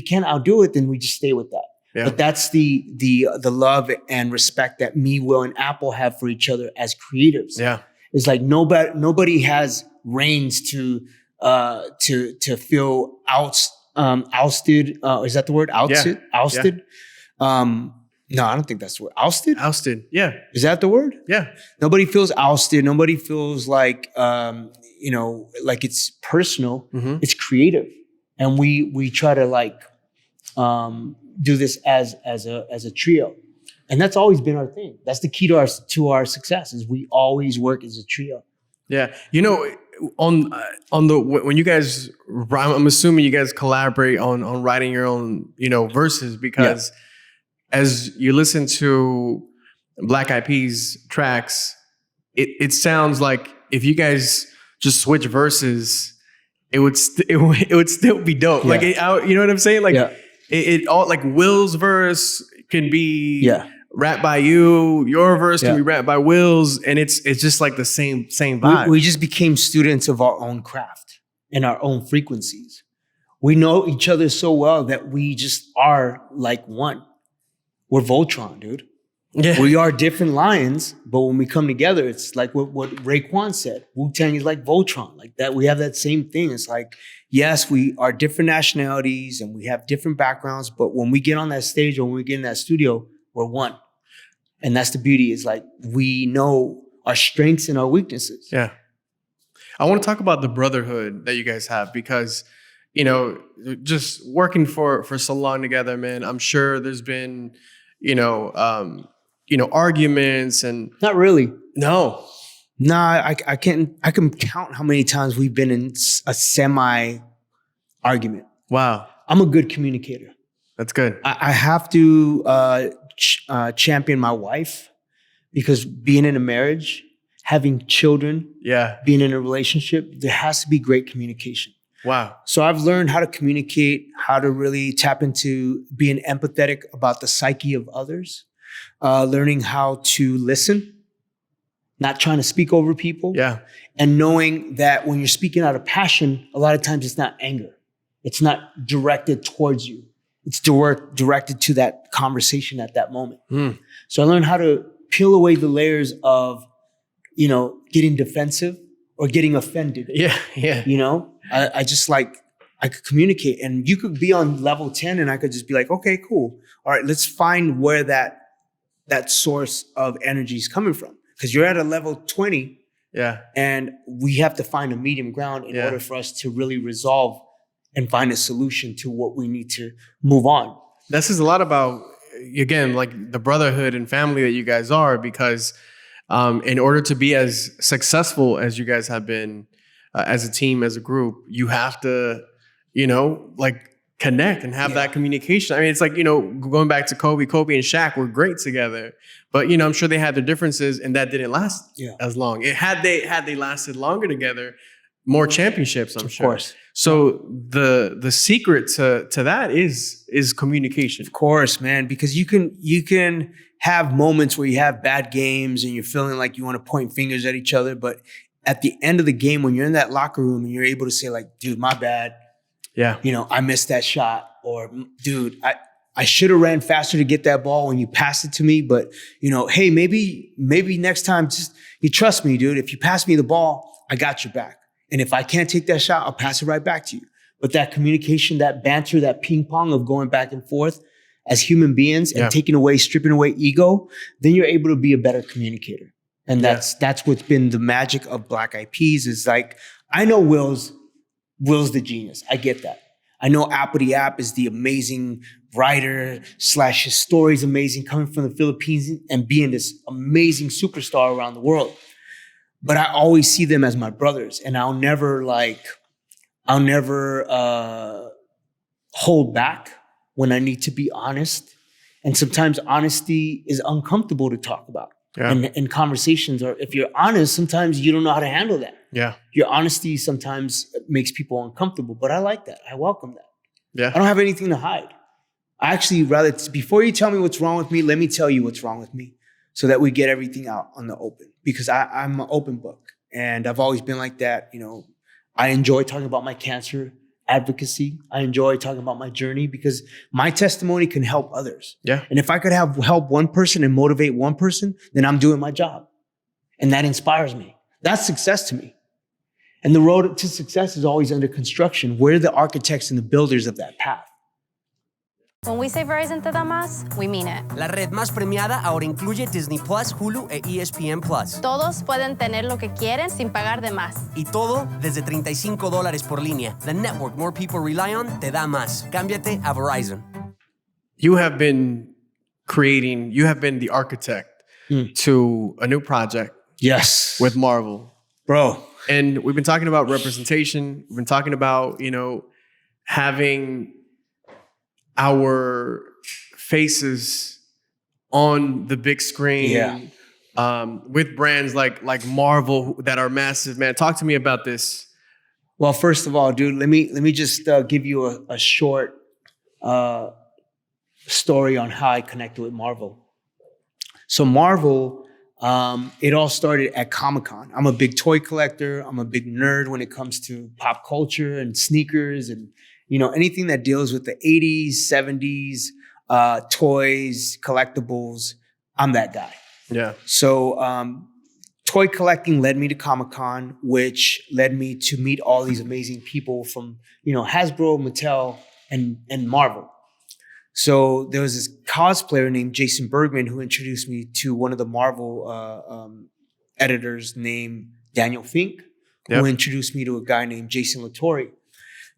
can't outdo it, then we just stay with that. Yeah. But that's the love and respect that me, Will, and Apple have for each other as creatives. Yeah, it's like nobody has reins to feel ousted. Is that the word? Ousted? Yeah. Ousted? Yeah. No, I don't think that's the word. Ousted? Ousted. Yeah. Is that the word? Yeah. Nobody feels ousted. Nobody feels like like it's personal. Mm-hmm. It's creative, and we try to do this as a trio, and that's always been our thing. That's the key to our success. Is we always work as a trio. Yeah, on the when you guys, I'm assuming you guys collaborate on writing your own verses, because as you listen to Black Eyed Peas tracks, it sounds like if you guys just switch verses, it would still be dope. Yeah. Like you know what I'm saying? Like. Yeah. It all, like Will's verse can be rapped by you. Your verse can be rapped by Will's, and it's just like the same vibe. We just became students of our own craft and our own frequencies. We know each other so well that we just are like one. We're Voltron, dude. Yeah. We are different lions, but when we come together, it's like what Raekwon said. Wu-Tang is like Voltron, like that. We have that same thing. It's like, yes, we are different nationalities and we have different backgrounds, but when we get on that stage or when we get in that studio, we're one. And that's the beauty, is like we know our strengths and our weaknesses. Yeah. I want to talk about the brotherhood that you guys have because, you know, just working for so long together, man. I'm sure there's been, arguments and Not really. no. Nah, I can count how many times we've been in a semi argument. Wow, I'm a good communicator. that's good. I have to champion my wife because being in a marriage, having children, Yeah. being in a relationship, there has to be great communication. Wow. So I've learned how to communicate, how to really tap into being empathetic about the psyche of others, learning how to listen, not trying to speak over people. Yeah. And knowing that when you're speaking out of passion, a lot of times it's not anger. It's not directed towards you. It's directed to that conversation at that moment. So I learned how to peel away the layers of, getting defensive or getting offended. Yeah. Yeah. I just I could communicate, and you could be on level 10 and I could just be like, okay, cool. All right, let's find where that source of energy is coming from. Because you're at a level 20. Yeah. And we have to find a medium ground in order for us to really resolve and find a solution to what we need to move on. This is a lot about, again, like the brotherhood and family that you guys are, because in order to be as successful as you guys have been as a team, as a group, you have to, connect and have that communication. I mean, it's like, going back to Kobe and Shaq were great together, but I'm sure they had their differences and that didn't last as long. Had they lasted longer together, more championships, I'm sure. Of course. So the secret to that is communication. Of course, man, because you can have moments where you have bad games and you're feeling like you want to point fingers at each other, but at the end of the game, when you're in that locker room and you're able to say like, dude, my bad. Yeah. I missed that shot, or dude, I should have ran faster to get that ball when you passed it to me. But, hey, maybe next time, just you trust me, dude. If you pass me the ball, I got your back. And if I can't take that shot, I'll pass it right back to you. But that communication, that banter, that ping pong of going back and forth as human beings and stripping away ego, then you're able to be a better communicator. And that's what's been the magic of Black Eyed Peas is like, I know Will's the genius. I get that. I know Appity App is the amazing writer / his story is amazing, coming from the Philippines and being this amazing superstar around the world. But I always see them as my brothers, and I'll never hold back when I need to be honest. And sometimes honesty is uncomfortable to talk about. Yeah. And conversations are, if you're honest, sometimes you don't know how to handle that. Yeah. Your honesty sometimes makes people uncomfortable, but I like that. I welcome that. Yeah. I don't have anything to hide. I actually rather, before you tell me what's wrong with me, let me tell you what's wrong with me so that we get everything out on the open, because I'm an open book and I've always been like that. I enjoy talking about my cancer advocacy. I enjoy talking about my journey because my testimony can help others. Yeah. And if I could help one person and motivate one person, then I'm doing my job. And that inspires me. That's success to me. And the road to success is always under construction. We're the architects and the builders of that path. When we say Verizon te da más, we mean it. La red más premiada ahora incluye Disney Plus, Hulu e ESPN Plus. Todos pueden tener lo que quieren sin pagar de más. Y todo desde $35 por línea. The network more people rely on te da más. Cámbiate a Verizon. You have been the architect to a new project. Yes. With Marvel. Bro. And we've been talking about representation. We've been talking about, having our faces on the big screen with brands like Marvel that are massive, man. Talk to me about this. Well, first of all, dude, let me just give you a short story on how I connected with Marvel. So Marvel, it all started at Comic-Con. I'm a big toy collector. I'm a big nerd when it comes to pop culture and sneakers and anything that deals with the 80s, 70s, toys, collectibles. I'm that guy. Yeah. So toy collecting led me to Comic-Con, which led me to meet all these amazing people from, Hasbro, Mattel, and Marvel. So there was this cosplayer named Jason Bergman who introduced me to one of the Marvel editors named Daniel Fink, who introduced me to a guy named Jason Latore.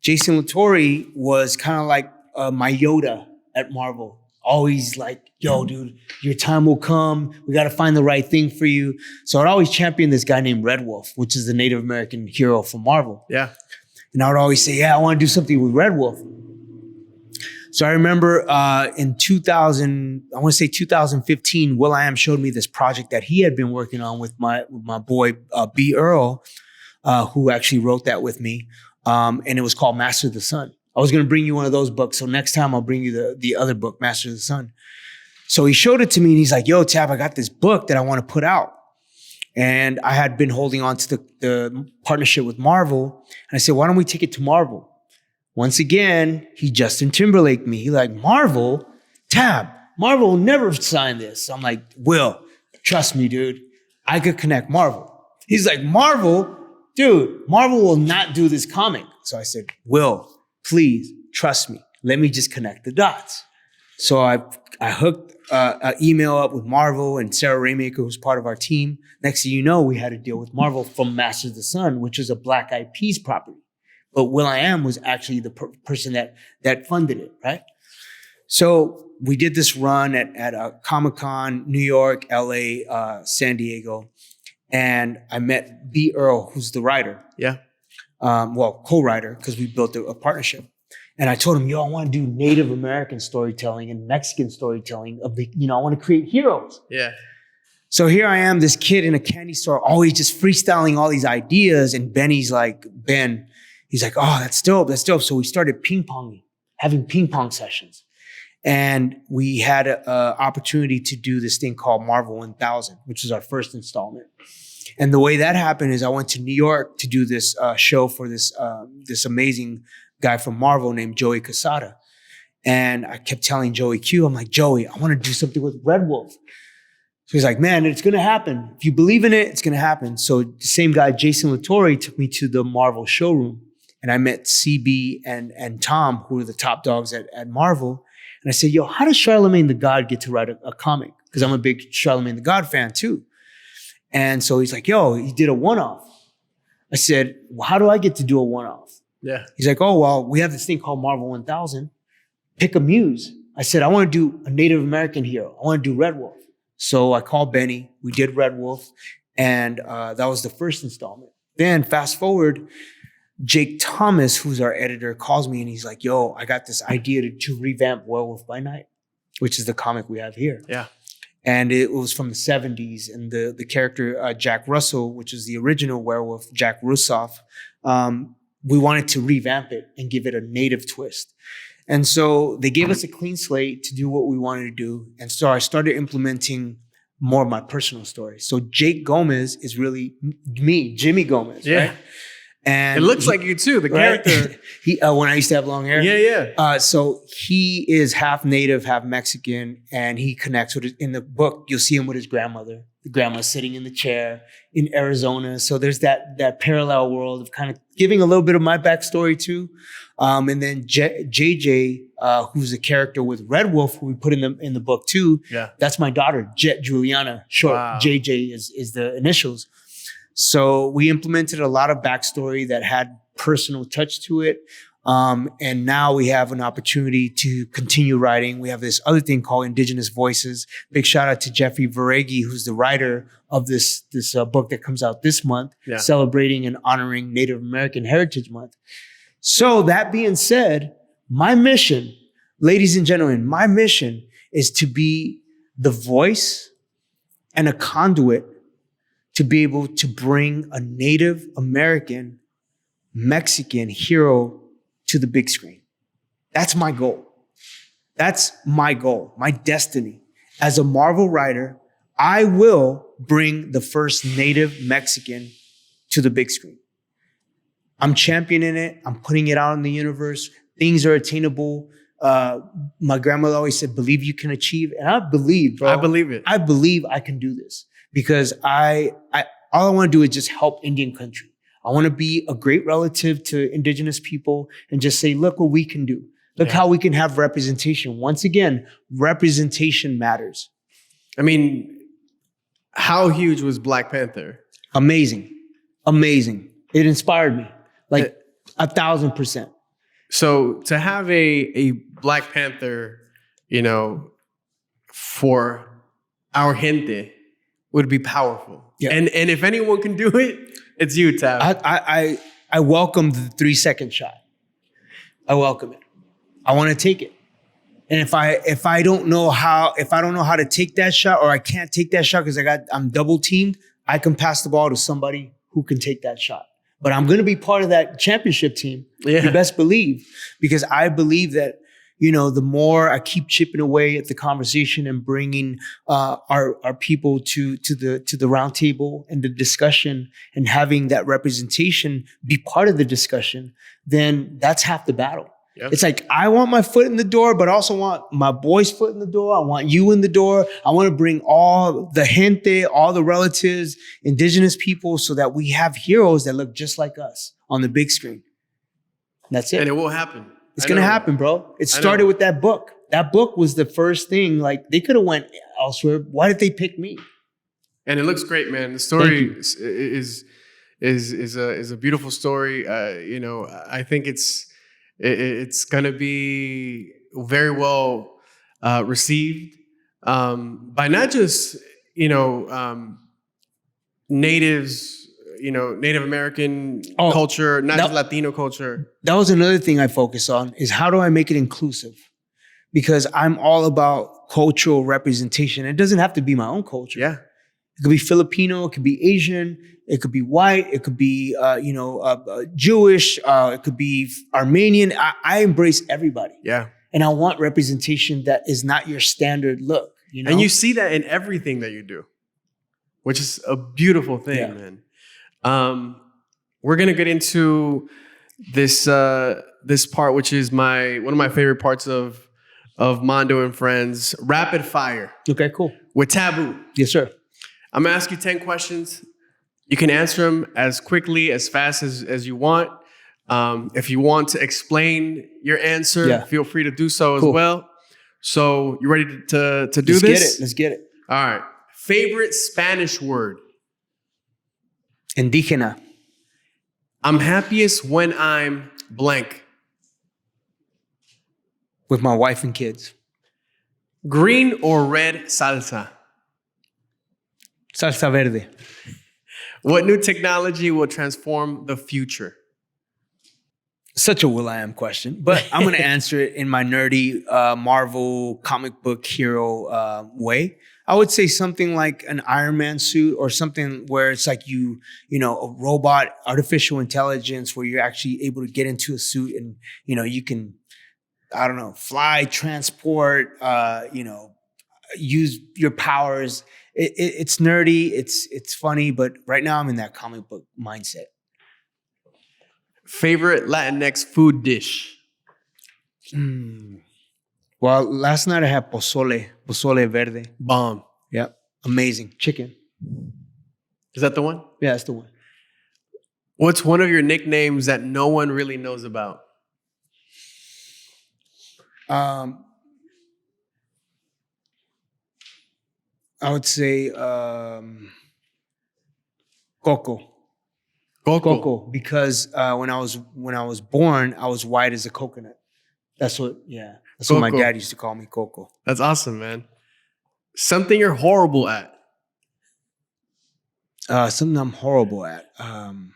Jason Latore was kind of like my Yoda at Marvel. Always like, yo, dude, your time will come. We got to find the right thing for you. So I'd always champion this guy named Red Wolf, which is the Native American hero from Marvel. Yeah. And I would always say, yeah, I want to do something with Red Wolf. So I remember in 2015, Will.I.Am showed me this project that he had been working on with my boy, B. Earl, who actually wrote that with me. And it was called Master of the Sun. I was going to bring you one of those books. So next time I'll bring you the other book, Master of the Sun. So he showed it to me and he's like, yo, Tab, I got this book that I want to put out. And I had been holding on to the partnership with Marvel. And I said, why don't we take it to Marvel? Once again, he Justin Timberlake me. He like, Marvel? Tab, Marvel will never sign this. I'm like, Will, trust me, dude. I could connect Marvel. He's like, Marvel? Dude, Marvel will not do this comic. So I said, Will, please trust me. Let me just connect the dots. So I hooked an email up with Marvel and Sarah Raymaker, who's part of our team. Next thing you know, we had a deal with Marvel from Masters of the Sun, which is a Black Eyed Peas property. But Will.I.Am was actually the person that funded it, right? So we did this run at Comic-Con, New York, LA, San Diego. And I met B. Earl, who's the writer. Yeah. Co-writer, because we built a partnership. And I told him, yo, I want to do Native American storytelling and Mexican storytelling I want to create heroes. Yeah. So here I am, this kid in a candy store, always just freestyling all these ideas. And he's like, oh, that's dope. So we started having ping pong sessions. And we had an opportunity to do this thing called Marvel 1000, which was our first installment. And the way that happened is I went to New York to do this show for this amazing guy from Marvel named Joey Quesada. And I kept telling Joey Q, I'm like, Joey, I want to do something with Red Wolf. So he's like, man, it's going to happen. If you believe in it, it's going to happen. So the same guy, Jason Latore, took me to the Marvel showroom. And I met CB and Tom, who are the top dogs at Marvel. And I said, yo, how does Charlemagne the God get to write a comic? Because I'm a big Charlemagne the God fan too. And so he's like, yo, he did a one-off. I said, well, how do I get to do a one-off? Yeah. He's like, oh, well, we have this thing called Marvel 1000. Pick a muse. I said, I want to do a Native American hero. I want to do Red Wolf. So I called Benny. We did Red Wolf. And that was the first installment. Then fast forward, Jake Thomas, who's our editor, calls me and he's like, yo, I got this idea to revamp Werewolf by Night, which is the comic we have here. Yeah. And it was from the 70s. And the character, Jack Russell, which is the original werewolf, Jack Russoff, we wanted to revamp it and give it a native twist. And so they gave us a clean slate to do what we wanted to do. And so I started implementing more of my personal story. So Jake Gomez is really me, Jimmy Gomez, Yeah. right? And It looks like you too, the right? character. He when I used to have long hair. Yeah. So he is half native, half Mexican, and he connects with in the book. You'll see him with his grandmother. The grandma's sitting in the chair in Arizona. So there's that parallel world of kind of giving a little bit of my backstory too. And then JJ, who's a character with Red Wolf, who we put in the book too. Yeah. That's my daughter, Jet Juliana. Short. Wow. JJ is the initials. So we implemented a lot of backstory that had personal touch to it. And now we have an opportunity to continue writing. We have this other thing called Indigenous Voices. Big shout out to Jeffrey Varegi, who's the writer of this book that comes out this month, celebrating and honoring Native American Heritage Month. So that being said, my mission, ladies and gentlemen, my mission is to be the voice and a conduit to be able to bring a Native American, Mexican hero to the big screen. That's my goal. That's my goal, my destiny. As a Marvel writer, I will bring the first Native Mexican to the big screen. I'm championing it. I'm putting it out in the universe. Things are attainable. My grandmother always said, believe you can achieve. And I believe, bro. I believe it. I believe I can do this because all I want to do is just help Indian country. I want to be a great relative to indigenous people and just say, look what we can do. Look how we can have representation. Once again, representation matters. I mean, how huge was Black Panther? Amazing. Amazing. It inspired me, like 1,000%. So to have a Black Panther, for our gente would be powerful. Yeah. And if anyone can do it, it's you, Tab. I welcome the 3-second shot. I welcome it. I want to take it. And if I don't know how to take that shot, or I can't take that shot because I'm double teamed, I can pass the ball to somebody who can take that shot. But I'm going to be part of that championship team. Yeah. You best believe, because I believe that, the more I keep chipping away at the conversation and bringing our people to the round table and the discussion, and having that representation be part of the discussion, then that's half the battle. Yeah. It's like, I want my foot in the door, but I also want my boy's foot in the door. I want you in the door. I want to bring all the gente, all the relatives, indigenous people, so that we have heroes that look just like us on the big screen. That's it. And it will happen. It's going to happen, bro. It started with that book. That book was the first thing. Like, they could have went elsewhere. Why did they pick me? And it looks great, man. The story is a beautiful story. I think it's going to be very well received by not just natives, Native American culture, not just Latino culture. That was another thing I focus on, is how do I make it inclusive? Because I'm all about cultural representation. It doesn't have to be my own culture. Yeah. It could be Filipino, it could be Asian, it could be white, it could be Jewish, it could be Armenian. I embrace everybody. Yeah. And I want representation that is not your standard look. And you see that in everything that you do, which is a beautiful thing, man. We're gonna get into this part, which is one of my favorite parts of Mando and Friends, rapid fire. Okay, cool. With Taboo. Yes, sir. I'm gonna ask you 10 questions. You can answer them as quickly, as fast as you want. If you want to explain your answer, feel free to do so as well. So, you ready to do this? Let's get it. All right. Favorite Spanish word? Indígena. I'm happiest when I'm blank. With my wife and kids. Green or red salsa? Salsa verde. What new technology will transform the future? Such a Will.I.Am question, but I'm going to answer it in my nerdy Marvel comic book hero way. I would say something like an Iron Man suit, or something where it's like a robot, artificial intelligence, where you're actually able to get into a suit and, you can, fly, transport, use your powers. It's nerdy, it's funny, but right now I'm in that comic book mindset. Favorite Latinx food dish? Well, last night I had pozole verde. Bomb. Yep, amazing. Chicken. Is that the one? Yeah, that's the one. What's one of your nicknames that no one really knows about? I would say Coco. Coco, because when I was born, I was white as a coconut. That's what my dad used to call me, Coco. That's awesome, man. Something you're horrible at? Something I'm horrible at. I'm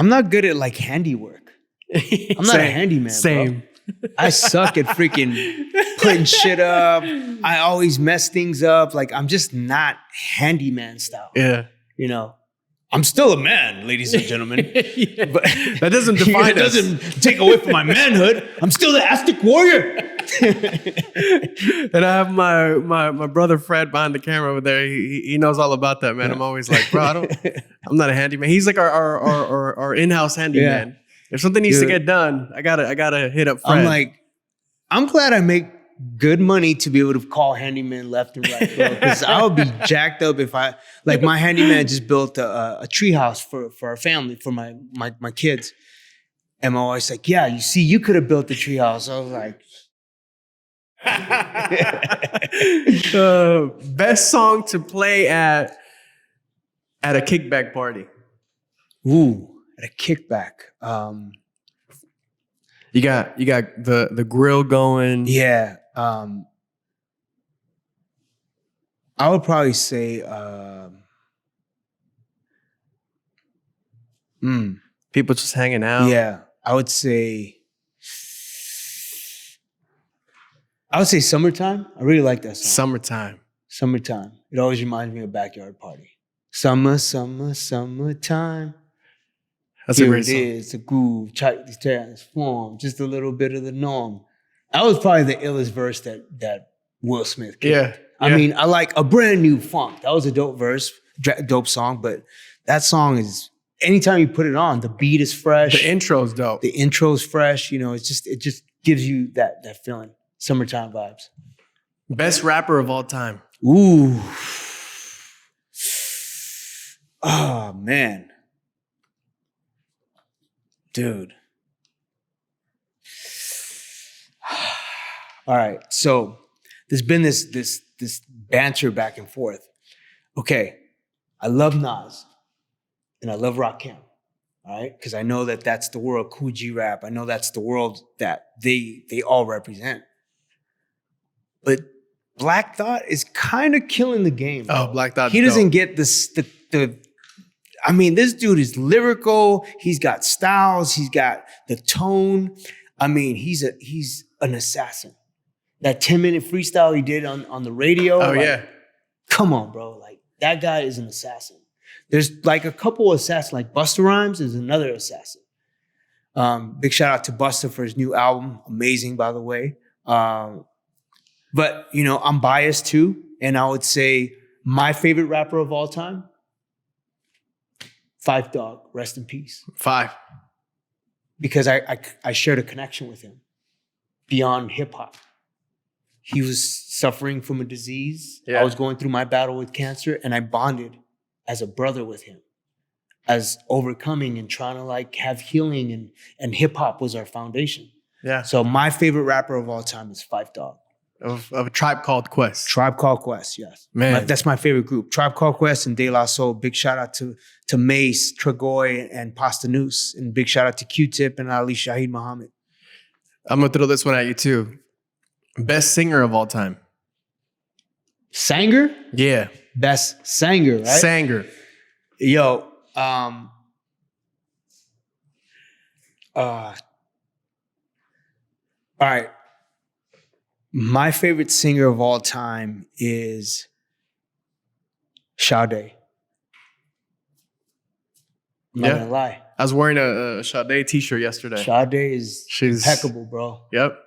not good at like handiwork. I'm not a handyman. Same. Bro. I suck at freaking putting shit up. I always mess things up. Like, I'm just not handyman style. Yeah. I'm still a man, ladies and gentlemen. Yeah. But that doesn't define it doesn't take away from my manhood. I'm still the Aztec warrior. And I have my brother Fred behind the camera over there. He knows all about that, man. Yeah. I'm always like, bro, I'm not a handyman. He's like our in-house handyman. Yeah. If something needs to get done, I gotta hit up Fred. I'm glad I make good money to be able to call handyman left and right, bro. Because I would be jacked up if my handyman just built a treehouse for our family, for my kids. And my wife's like, yeah, you could have built the treehouse. I was like, best song to play at At a kickback party. Ooh, at a kickback. You got the grill going. Yeah. I would probably say People just hanging out. yeah. I would say Summertime. I really like that song. Summertime. It always reminds me of Backyard Party. Summertime. That's Here a great it song. is, the groove, transform, just a little bit of the norm. That was probably the illest verse that Will Smith kicked. Yeah. I mean, I like A Brand New Funk. That was a dope verse, dope song, but that song is, anytime you put it on, the beat is fresh. The intro's dope. The intro's fresh. You know, it just gives you that feeling. Summertime vibes. Best rapper of all time. Ooh. Oh, man. Dude. All right. So there's been this banter back and forth. Okay. I love Nas and I love Rakim. All right. Because I know that that's the world Coogee rap. I know that's the world that they all represent. But Black Thought is kind of killing the game. Oh, Black Thought. He doesn't get the I mean, this dude is lyrical. He's got styles. He's got the tone. I mean, he's an assassin. That 10-minute freestyle he did on the radio. Oh, yeah. Come on, bro. Like, that guy is an assassin. There's like a couple of assassins, like Busta Rhymes is another assassin. Big shout out to Busta for his new album. Amazing, by the way. But, you know, I'm biased too. And I would say my favorite rapper of all time, Phife Dawg, rest in peace. 5. Because I shared a connection with him beyond hip hop. He was suffering from a disease. Yeah. I was going through my battle with cancer, and I bonded as a brother with him, as overcoming and trying to like have healing, and hip hop was our foundation. Yeah. So my favorite rapper of all time is Phife Dawg. Of a Tribe Called Quest. Tribe Called Quest, yes. Man. That's my favorite group. Tribe Called Quest and De La Soul. Big shout out to Mace, Tregoy, and Pasta Noose. And big shout out to Q-Tip and Ali Shaheed Muhammad. I'm going to throw this one at you too. Best singer of all time. Sanger? Yeah. Best Sanger, right? Sanger. Yo, all right. My favorite singer of all time is Sade. I'm not gonna lie. I was wearing a Sade t-shirt yesterday. Sade is She's impeccable, bro. Yep.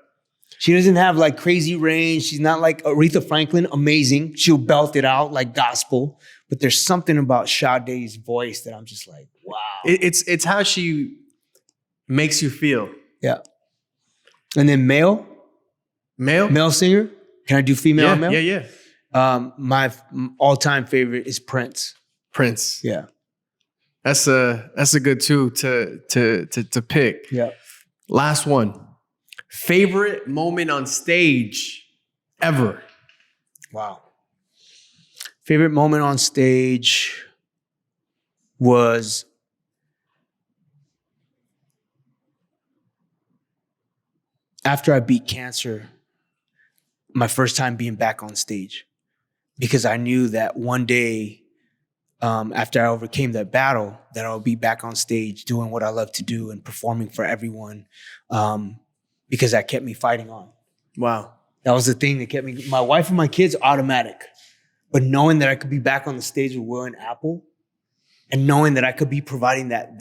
She doesn't have like crazy range. She's not like Aretha Franklin, amazing. She'll belt it out like gospel. But there's something about Sade's voice that I'm just like, wow. It's how she makes you feel. Yeah. And then male singer. Can I do female and male? Yeah. My all-time favorite is Prince. Prince. Yeah. That's a good two to pick. Yeah. Last one. Favorite moment on stage ever. Wow. Favorite moment on stage was after I beat cancer, my first time being back on stage. Because I knew that one day, after I overcame that battle, that I would be back on stage doing what I love to do and performing for everyone. Because that kept me fighting on. Wow. That was the thing that kept me, my wife and my kids, automatic. But knowing that I could be back on the stage with Will and Apple, and knowing that I could be providing that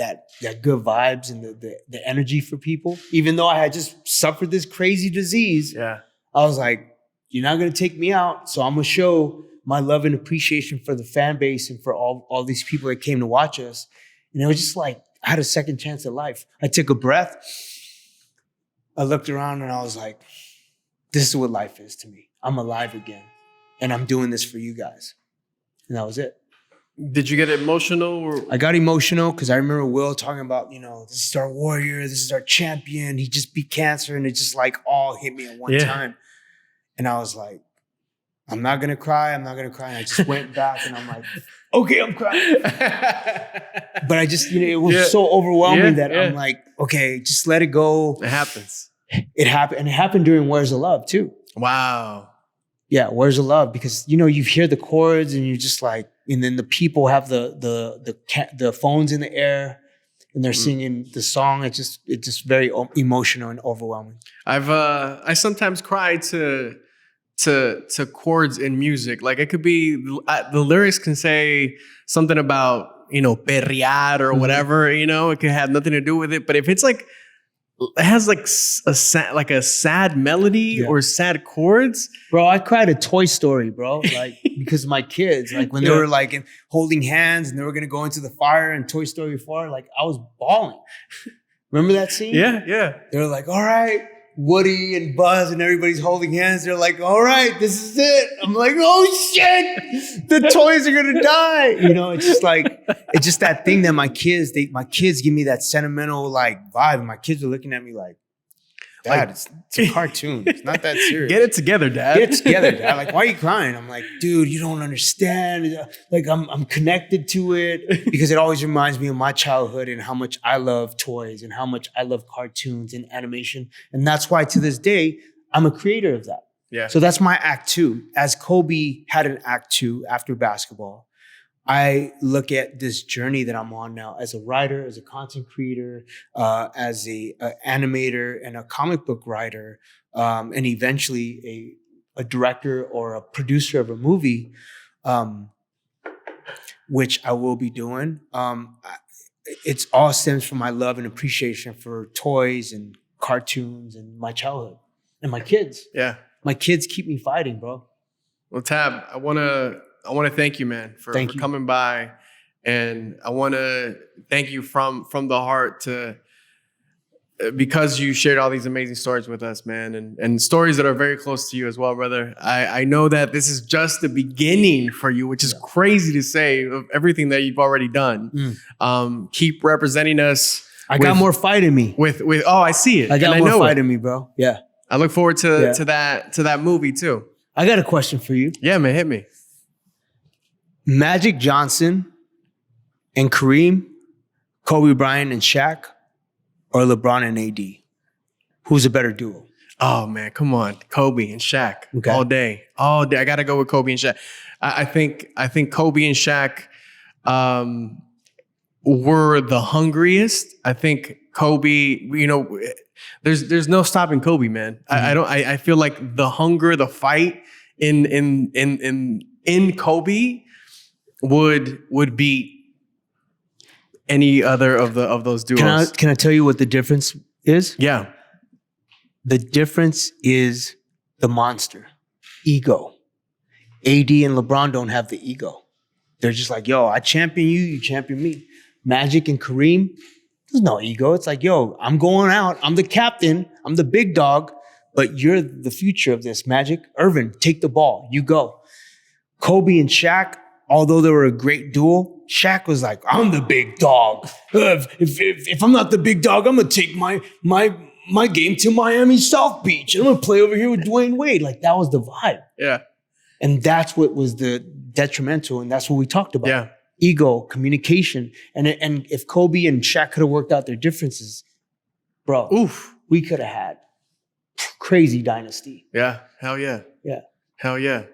good vibes and the energy for people, even though I had just suffered this crazy disease, Yeah. I was like, you're not gonna take me out, so I'm gonna show my love and appreciation for the fan base and for all these people that came to watch us. And it was just like, I had a second chance at life. I took a breath, I looked around and I was like, this is what life is to me. I'm alive again. And I'm doing this for you guys. And that was it. Did you get emotional? Or? I got emotional because I remember Will talking about, this is our warrior, this is our champion. He just beat cancer, and it just like all hit me at one time. And I was like, I'm not gonna cry. And I just went back and I'm like, okay, I'm crying. But I just, it was so overwhelming that I'm like, okay, just let it go. It happens. It happened. And it happened during Where's the Love too. Wow. Yeah, Where's the Love? Because, you hear the chords and you're just like, and then the people have the phones in the air and they're singing the song. It's just very emotional and overwhelming. I sometimes cry to chords in music. Like it could be the lyrics can say something about perrear or whatever. It could have nothing to do with it. But if it's like it has like a sad melody or sad chords, bro. I cried at Toy Story, bro. Like because of my kids, like when they were like holding hands and they were gonna go into the fire in Toy Story 4, like I was bawling. Remember that scene? Yeah. They were like, all right. Woody and Buzz and everybody's holding hands. They're like, all right, this is it. I'm like, oh shit, the toys are gonna die. It's just that thing that my kids give me that sentimental like vibe. And my kids are looking at me like, Dad, it's a cartoon. It's not that serious. Get it together, Dad. Get it together, Dad. Like, why are you crying? I'm like, dude, you don't understand. Like, I'm connected to it because it always reminds me of my childhood and how much I love toys and how much I love cartoons and animation. And that's why to this day, I'm a creator of that. Yeah. So that's my act two. As Kobe had an act two after basketball, I look at this journey that I'm on now as a writer, as a content creator, as a animator and a comic book writer, and eventually a director or a producer of a movie, which I will be doing. It's all stems from my love and appreciation for toys and cartoons and my childhood and my kids. Yeah. My kids keep me fighting, bro. Well, Tab, I want to thank you, man, for coming by. And I want to thank you from the heart because you shared all these amazing stories with us, man, and stories that are very close to you as well, brother. I know that this is just the beginning for you, which is crazy to say, of everything that you've already done. Keep representing us. I got more fight in me. I see it. I got more fight in me, bro. Yeah. I look forward to that movie too. I got a question for you. Yeah, man, hit me. Magic Johnson and Kareem, Kobe Bryant and Shaq, or LeBron and AD? Who's a better duo? Oh man, come on, Kobe and Shaq all day. I gotta go with Kobe and Shaq. I think Kobe and Shaq were the hungriest. I think Kobe, there's no stopping Kobe, man. I feel like the hunger, the fight in Kobe would beat any other of those duos. Can I tell you what the difference is? Yeah. The difference is the monster. Ego. AD and LeBron don't have the ego. They're just like, yo, I champion you, you champion me. Magic and Kareem, there's no ego. It's like, yo, I'm going out. I'm the captain. I'm the big dog. But you're the future of this, Magic. Irvin, take the ball. You go. Kobe and Shaq, although they were a great duo, Shaq was like, I'm the big dog. If I'm not the big dog, I'm going to take my game to Miami South Beach. And I'm going to play over here with Dwayne Wade. Like, that was the vibe. Yeah. And that's what was the detrimental. And that's what we talked about. Yeah. Ego, communication. And if Kobe and Shaq could have worked out their differences, bro, we could have had crazy dynasty. Yeah. Hell yeah. Yeah. Hell yeah.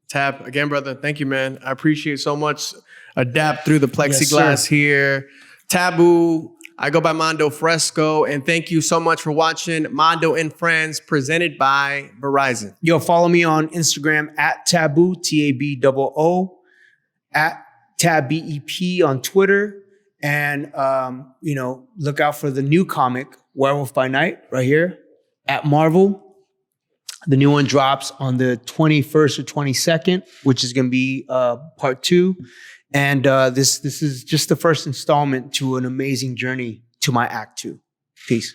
Tab, again, brother, thank you, man. I appreciate so much. Adapt through the plexiglass here. Taboo, I go by Mando Fresco. And thank you so much for watching Mando and Friends, presented by Verizon. Yo, follow me on Instagram at Taboo, TABOO, at Tab B.E.P on Twitter. And, look out for the new comic, Werewolf by Night, right here at Marvel. The new one drops on the 21st or 22nd, which is going to be part 2. And this is just the first installment to an amazing journey to my act 2. Peace.